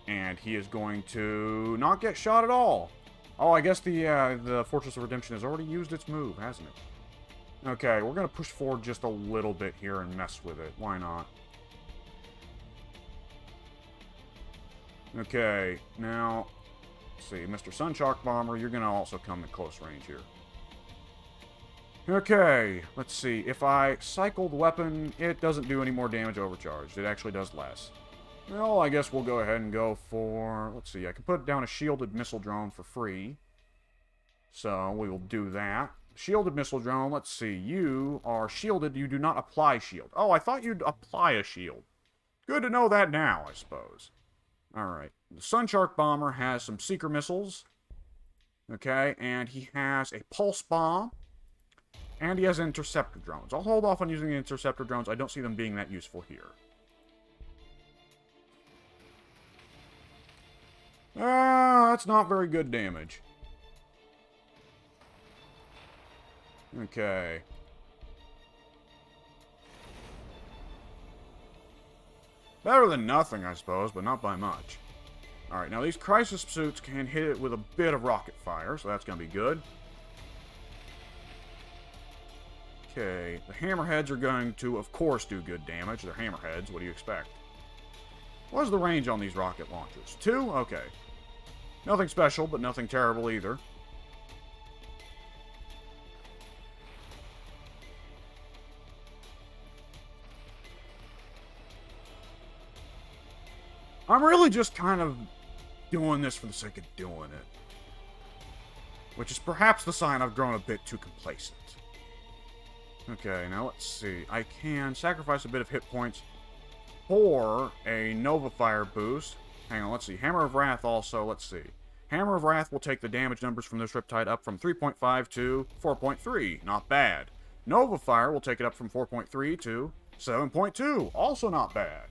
And he is going to not get shot at all. Oh, I guess the Fortress of Redemption has already used its move, hasn't it? Okay, we're going to push forward just a little bit here and mess with it. Why not? Okay, now, let's see. Mr. Sunshark Bomber, you're going to also come at close range here. Okay, let's see. If I cycle the weapon, it doesn't do any more damage overcharged. It actually does less. Well, I guess we'll go ahead and go for... Let's see, I can put down a shielded missile drone for free. So, we will do that. Shielded missile drone, let's see. You are shielded, you do not apply shield. Oh, I thought you'd apply a shield. Good to know that now, I suppose. Alright. The Sunshark Bomber has some Seeker missiles. Okay, and he has a Pulse Bomb. And he has Interceptor drones. I'll hold off on using the Interceptor drones. I don't see them being that useful here. That's not very good damage. Okay. Better than nothing, I suppose, but not by much. Alright, now these Crisis Suits can hit it with a bit of rocket fire, so that's going to be good. Okay, the Hammerheads are going to, of course, do good damage. They're Hammerheads, what do you expect? What is the range on these rocket launchers? 2? Okay. Nothing special, but nothing terrible either. I'm really just kind of doing this for the sake of doing it. Which is perhaps the sign I've grown a bit too complacent. Okay, now let's see. I can sacrifice a bit of hit points for a Nova Fire boost. Hang on, let's see. Hammer of Wrath also, let's see. Hammer of Wrath will take the damage numbers from this Riptide up from 3.5 to 4.3. Not bad. Nova Fire will take it up from 4.3 to 7.2. Also not bad.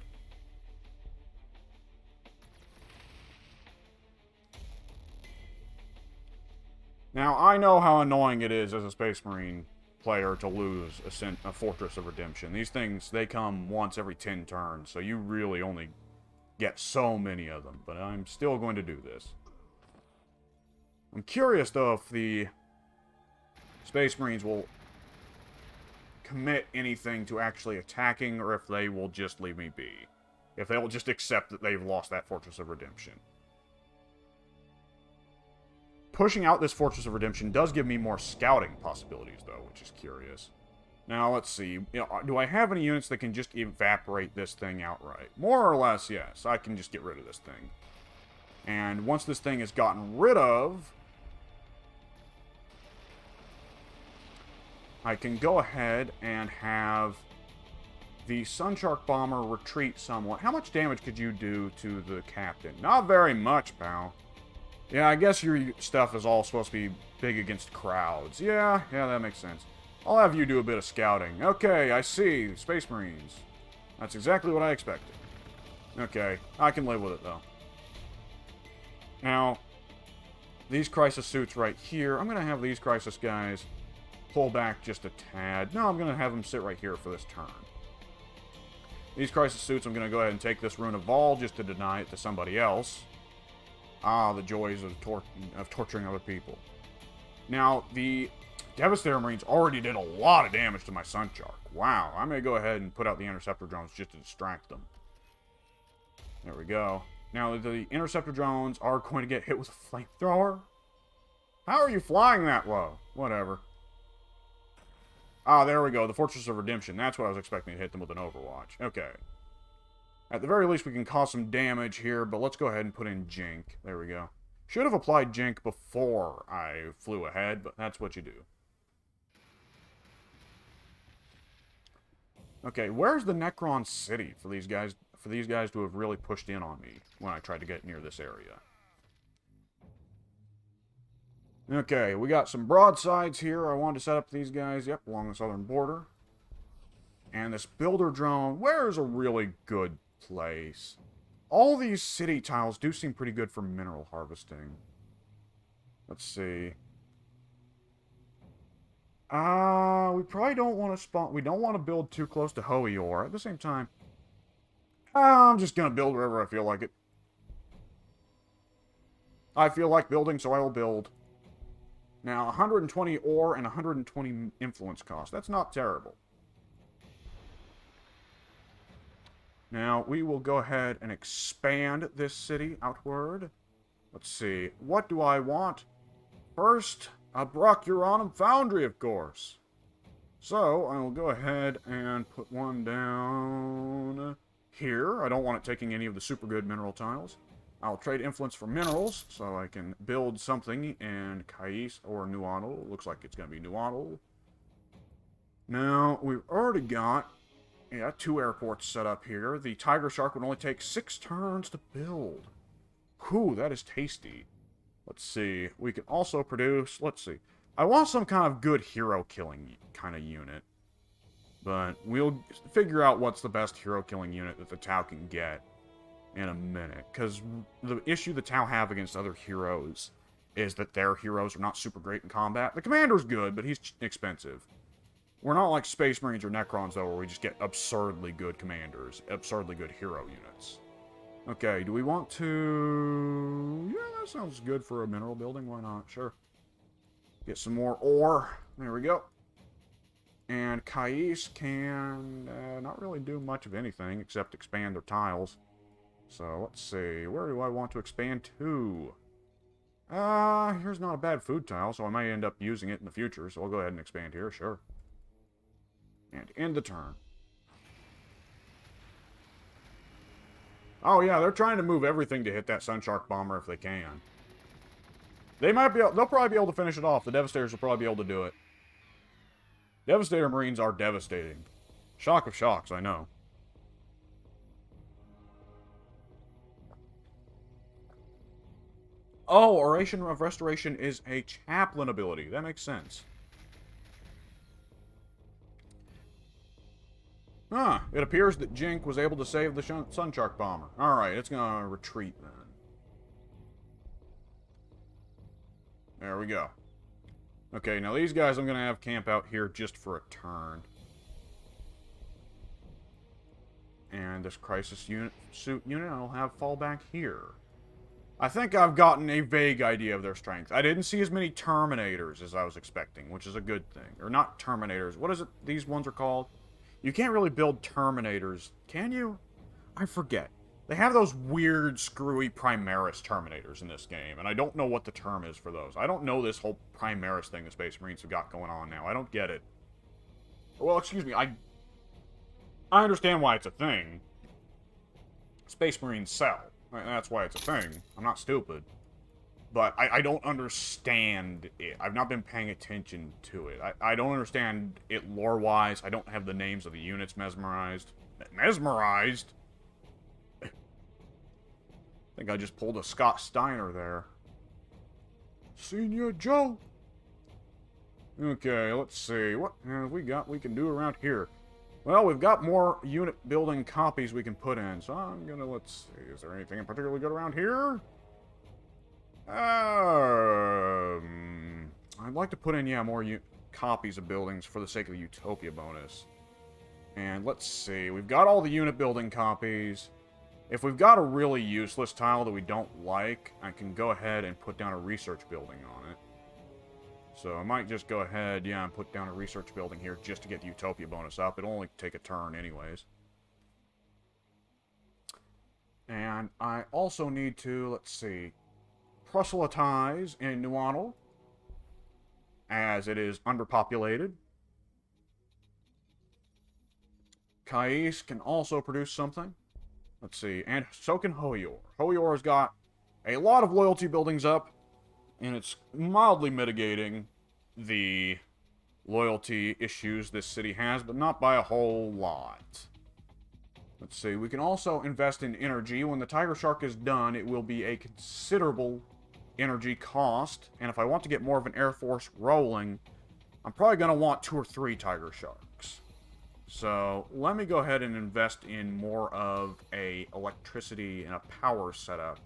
Now, I know how annoying it is as a Space Marine player to lose a Fortress of Redemption. These things, they come once every 10 turns, so you really only get so many of them, but I'm still going to do this. I'm curious, though, if the Space Marines will commit anything to actually attacking, or if they will just leave me be. If they will just accept that they've lost that Fortress of Redemption. pushing out this Fortress of Redemption does give me more scouting possibilities, though, which is curious. Now, let's see. You know, do I have any units that can just evaporate this thing outright? More or less, yes. I can just get rid of this thing. And once this thing is gotten rid of, I can go ahead and have the Sunshark Bomber retreat somewhat. How much damage could you do to the captain? Not very much, pal. Yeah, I guess your stuff is all supposed to be big against crowds. Yeah, that makes sense. I'll have you do a bit of scouting. Okay, I see. Space Marines. That's exactly what I expected. Okay, I can live with it, though. Now, these crisis suits right here, I'm going to have these crisis guys pull back just a tad. No, I'm going to have them sit right here for this turn. These crisis suits, I'm going to go ahead and take this Rune of Vol just to deny it to somebody else. Ah, the joys of torturing other people. Now, the Devastator Marines already did a lot of damage to my Sunshark. Wow, I'm going to go ahead and put out the Interceptor drones just to distract them. There we go. Now, the Interceptor drones are going to get hit with a flamethrower? How are you flying that low? Whatever. Ah, there we go. The Fortress of Redemption. That's what I was expecting to hit them with an Overwatch. Okay. At the very least, we can cause some damage here, but let's go ahead and put in Jink. There we go. Should have applied Jink before I flew ahead, but that's what you do. Okay, where's the Necron City for these guys to have really pushed in on me when I tried to get near this area? Okay, we got some broadsides here. I wanted to set up these guys, yep, along the southern border. And this builder drone, where's a really good place? All these city tiles do seem pretty good for mineral harvesting. Let's see. We probably don't want to spawn. We don't want to build too close to Hoior. At the same time, I'm just going to build wherever I feel like it. I feel like building, so I will build. Now, 120 ore and 120 influence cost. That's not terrible. Now, we will go ahead and expand this city outward. Let's see. What do I want? First, a Brock-Uranum Foundry, of course. So, I will go ahead and put one down here. I don't want it taking any of the super good mineral tiles. I'll trade influence for minerals, so I can build something in Kais or Nuanal. Looks like it's going to be Nuanal. Now, we've already got 2 airports set up here. The Tiger Shark would only take 6 turns to build. Whew, that is tasty. Let's see. We can also produce... Let's see. I want some kind of good hero-killing kind of unit. But we'll figure out what's the best hero-killing unit that the Tau can get in a minute. Because the issue the Tau have against other heroes is that their heroes are not super great in combat. The Commander's good, but he's expensive. We're not like Space Marines or Necrons, though, where we just get absurdly good commanders, absurdly good hero units. Okay, do we want to... Yeah, that sounds good for a mineral building. Why not? Sure. Get some more ore. There we go. And Kais can not really do much of anything except expand their tiles. So, let's see. Where do I want to expand to? Here's not a bad food tile, so I may end up using it in the future. So I'll go ahead and expand here, sure. And end the turn. Oh yeah, they're trying to move everything to hit that Sunshark Bomber if they can. They'll probably be able to finish it off. The Devastators will probably be able to do it. Devastator Marines are devastating. Shock of shocks, I know. Oh, Oration of Restoration is a chaplain ability. That makes sense. Huh. It appears that Jink was able to save the Sunshark Bomber. Alright, it's gonna retreat then. There we go. Okay, now these guys I'm gonna have camp out here just for a turn. And this Crisis Suit unit I'll have fall back here. I think I've gotten a vague idea of their strength. I didn't see as many Terminators as I was expecting, which is a good thing. Or not Terminators. What is it these ones are called? You can't really build Terminators, can you? I forget. They have those weird, screwy Primaris Terminators in this game, and I don't know what the term is for those. I don't know this whole Primaris thing the Space Marines have got going on now. I don't get it. Well, excuse me, I understand why it's a thing. Space Marines sell. That's why it's a thing. I'm not stupid. But I don't understand it. I've not been paying attention to it. I don't understand it lore-wise. I don't have the names of the units mesmerized. Mesmerized? I think I just pulled a Scott Steiner there. Senior Joe! Okay, let's see. What have we can do around here? Well, we've got more unit building copies we can put in. So I'm gonna, let's see. Is there anything in particularly good around here? I'd like to put in, yeah, more copies of buildings for the sake of the Utopia bonus. And let's see, we've got all the unit building copies. If we've got a really useless tile that we don't like, I can go ahead and put down a research building on it. So I might just go ahead, yeah, and put down a research building here just to get the Utopia bonus up. It'll only take a turn anyways. And I also need to, let's see, proselytize in Nuanal, as it is underpopulated. Kais can also produce something. Let's see, and so can Hoyor. Hoyor's got a lot of loyalty buildings up, and it's mildly mitigating the loyalty issues this city has, but not by a whole lot. Let's see, we can also invest in energy. When the Tiger Shark is done, it will be a considerable energy cost, and if I want to get more of an Air Force rolling, I'm probably going to want 2 or 3 Tiger Sharks. So let me go ahead and invest in more of a electricity and a power setup.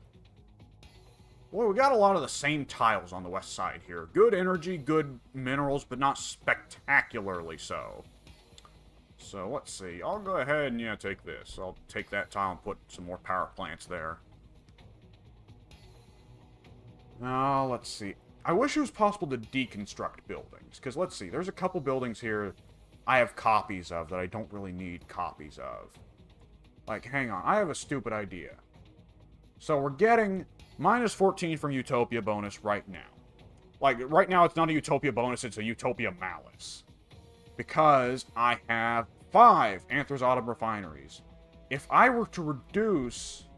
Well, we got a lot of the same tiles on the west side here. Good energy, good minerals, but not spectacularly so. So let's see. I'll go ahead and, yeah, take this. I'll take that tile and put some more power plants there. Now, let's see. I wish it was possible to deconstruct buildings. Because, let's see, there's a couple buildings here I have copies of that I don't really need copies of. Like, hang on. I have a stupid idea. So, we're getting minus 14 from Utopia bonus right now. Like, right now it's not a Utopia bonus, it's a Utopia Malice. Because I have 5 Anthra's Autumn refineries. If I were to reduce...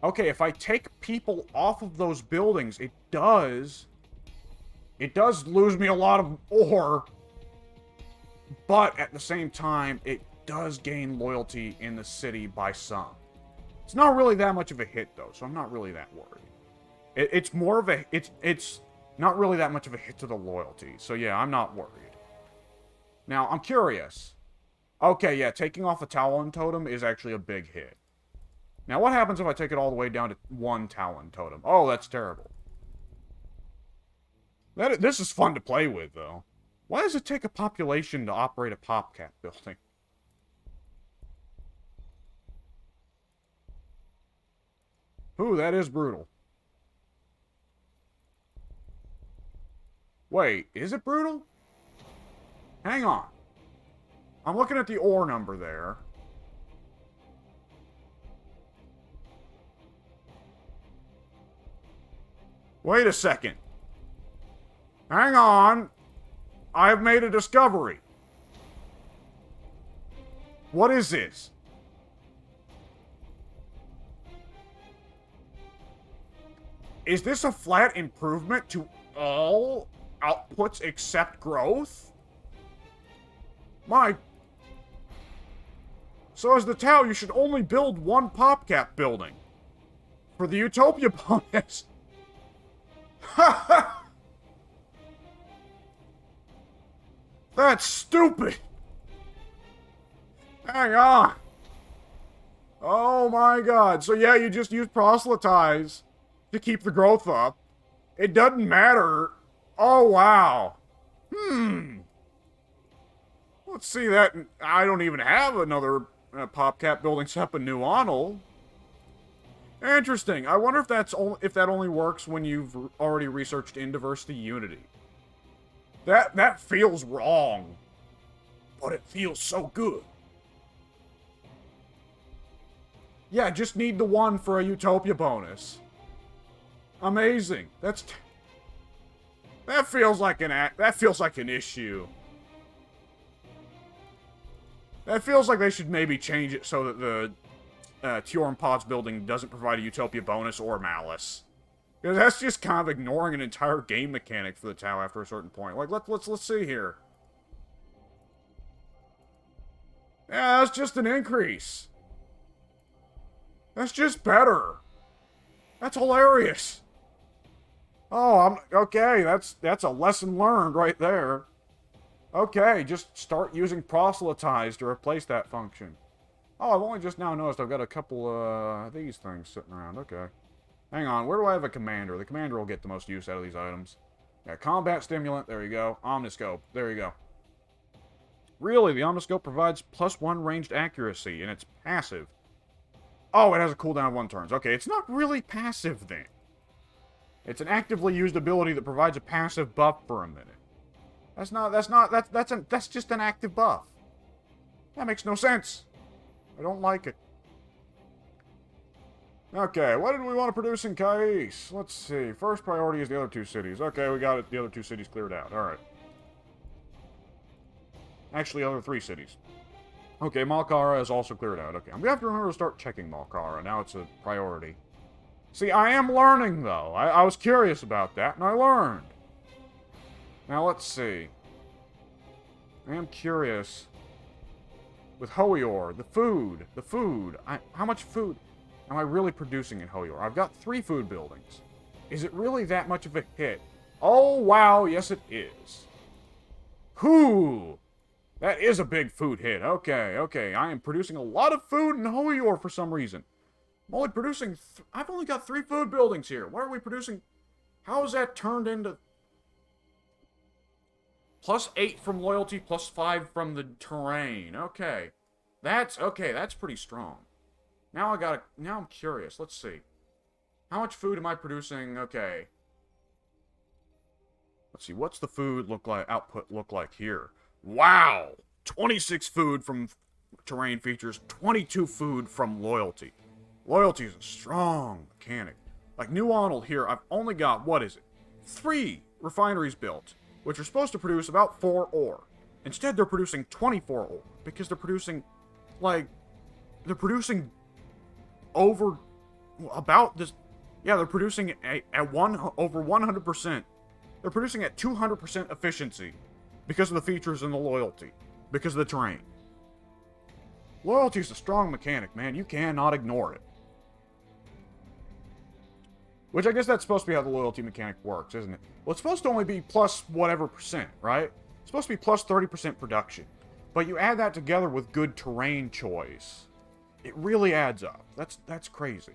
Okay, if I take people off of those buildings, it does lose me a lot of ore, but at the same time, it does gain loyalty in the city by some. It's not really that much of a hit, though, so I'm not really that worried. It's more of a... It's not really that much of a hit to the loyalty, so yeah, I'm not worried. Now, I'm curious. Okay, yeah, taking off a Talon Totem is actually a big hit. Now, what happens if I take it all the way down to 1 Talon Totem? Oh, that's terrible. This is fun to play with, though. Why does it take a population to operate a PopCap building? Ooh, that is brutal. Wait, is it brutal? Hang on. I'm looking at the ore number there. Wait a second. Hang on. I have made a discovery. What is this? Is this a flat improvement to all outputs except growth? So as the Tau, you should only build 1 PopCap building. For the Utopia bonus. That's stupid! Hang on! Oh my god. So yeah, you just use proselytize to keep the growth up. It doesn't matter. Oh wow. Let's see that. I don't even have another PopCap building set up in New Onel. Interesting. I wonder if that only works when you've already researched in diversity unity. That feels wrong, but it feels so good. Yeah, just need the one for a Utopia bonus. Amazing. That feels like an issue. That feels like they should maybe change it so that the Tioran Pods building doesn't provide a Utopia bonus or Malice. Because that's just kind of ignoring an entire game mechanic for the Tau after a certain point. Like, let's see here. Yeah, that's just an increase. That's just better. That's hilarious. Oh, okay, that's a lesson learned right there. Okay, just start using proselytize to replace that function. Oh, I've only just now noticed I've got a couple of these things sitting around. Okay. Hang on, where do I have a commander? The commander will get the most use out of these items. Yeah, combat stimulant, there you go. Omniscope, there you go. Really, the Omniscope provides +1 ranged accuracy, and it's passive. Oh, it has a cooldown of 1 turn. Okay, it's not really passive then. It's an actively used ability that provides a passive buff for a minute. That's just an active buff. That makes no sense. I don't like it. Okay, what did we want to produce in Kais? Let's see. First priority is the other 2 cities. Okay, we got it. The other 2 cities cleared out. Alright. Actually, other 3 cities. Okay, Malkara is also cleared out. Okay, I'm gonna have to remember to start checking Malkara. Now it's a priority. See, I am learning, though. I was curious about that, and I learned. Now, let's see. I am curious. With Hoior, the food. How much food am I really producing in Hoior? I've got 3 food buildings. Is it really that much of a hit? Oh, wow, yes it is. Whew! That is a big food hit. Okay. I am producing a lot of food in Hoior for some reason. I'm only producing... I've only got 3 food buildings here. Why are we producing... How is that turned into... +8 from loyalty, +5 from the terrain. Okay. That's pretty strong. Now I'm curious. Let's see. How much food am I producing? Okay. Let's see. What's the food output look like here? Wow! 26 food from terrain features, 22 food from loyalty. Loyalty is a strong mechanic. Like New Arnold here, I've only got, 3 refineries built, which are supposed to produce about 4 ore. Instead, they're producing 24 ore, because they're producing, over, about this, yeah, they're producing over 100%. They're producing at 200% efficiency, because of the features and the loyalty, because of the terrain. Loyalty is a strong mechanic, man. You cannot ignore it. Which I guess that's supposed to be how the loyalty mechanic works, isn't it? Well, it's supposed to only be plus whatever percent, right? It's supposed to be plus 30% production. But you add that together with good terrain choice. It really adds up. That's crazy.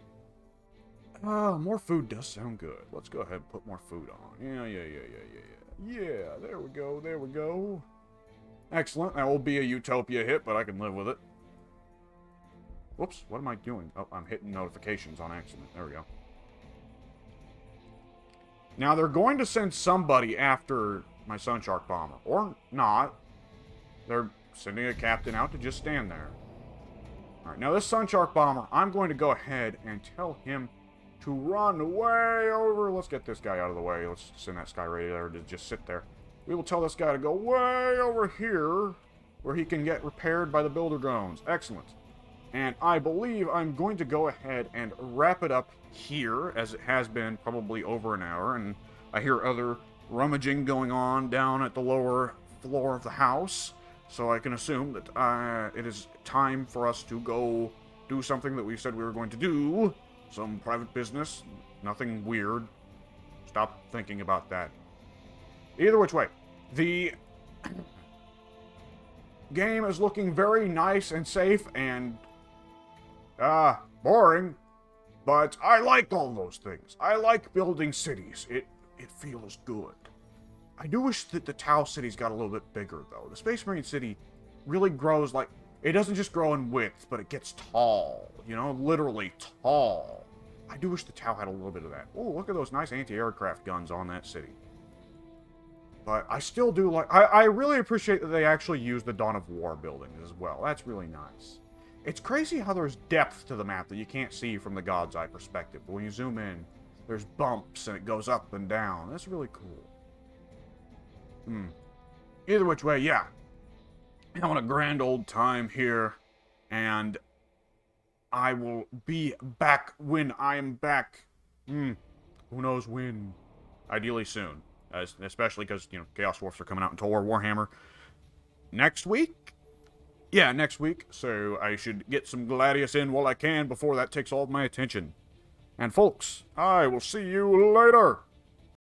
More food does sound good. Let's go ahead and put more food on. Yeah, there we go. Excellent. That will be a Utopia hit, but I can live with it. Whoops, what am I doing? Oh, I'm hitting notifications on accident. There we go. Now, they're going to send somebody after my Sunshark Bomber. Or not. They're sending a captain out to just stand there. Alright, now this Sunshark Bomber, I'm going to go ahead and tell him to run way over. Let's get this guy out of the way. Let's send that Sky Raider to just sit there. We will tell this guy to go way over here, where he can get repaired by the builder drones. Excellent. And I believe I'm going to go ahead and wrap it up here, as it has been probably over an hour, and I hear other rummaging going on down at the lower floor of the house, so I can assume that it is time for us to go do something that we said we were going to do. Some private business. Nothing weird. Stop thinking about that. Either which way, the game is looking very nice and safe and boring, but I like all those things. I like building cities. It feels good. I do wish that the Tau cities got a little bit bigger, though. The Space Marine city really grows like... It doesn't just grow in width, but it gets tall. You know, literally tall. I do wish the Tau had a little bit of that. Oh, look at those nice anti-aircraft guns on that city. But I still do like... I really appreciate that they actually use the Dawn of War buildings as well. That's really nice. It's crazy how there's depth to the map that you can't see from the God's Eye perspective. But when you zoom in, there's bumps and it goes up and down. That's really cool. Either which way, yeah. Having a grand old time here, and I will be back when I am back. Who knows when? Ideally soon. Especially because, Chaos Dwarfs are coming out in Total War Warhammer next week? Yeah, next week. So I should get some Gladius in while I can before that takes all of my attention. And folks, I will see you later.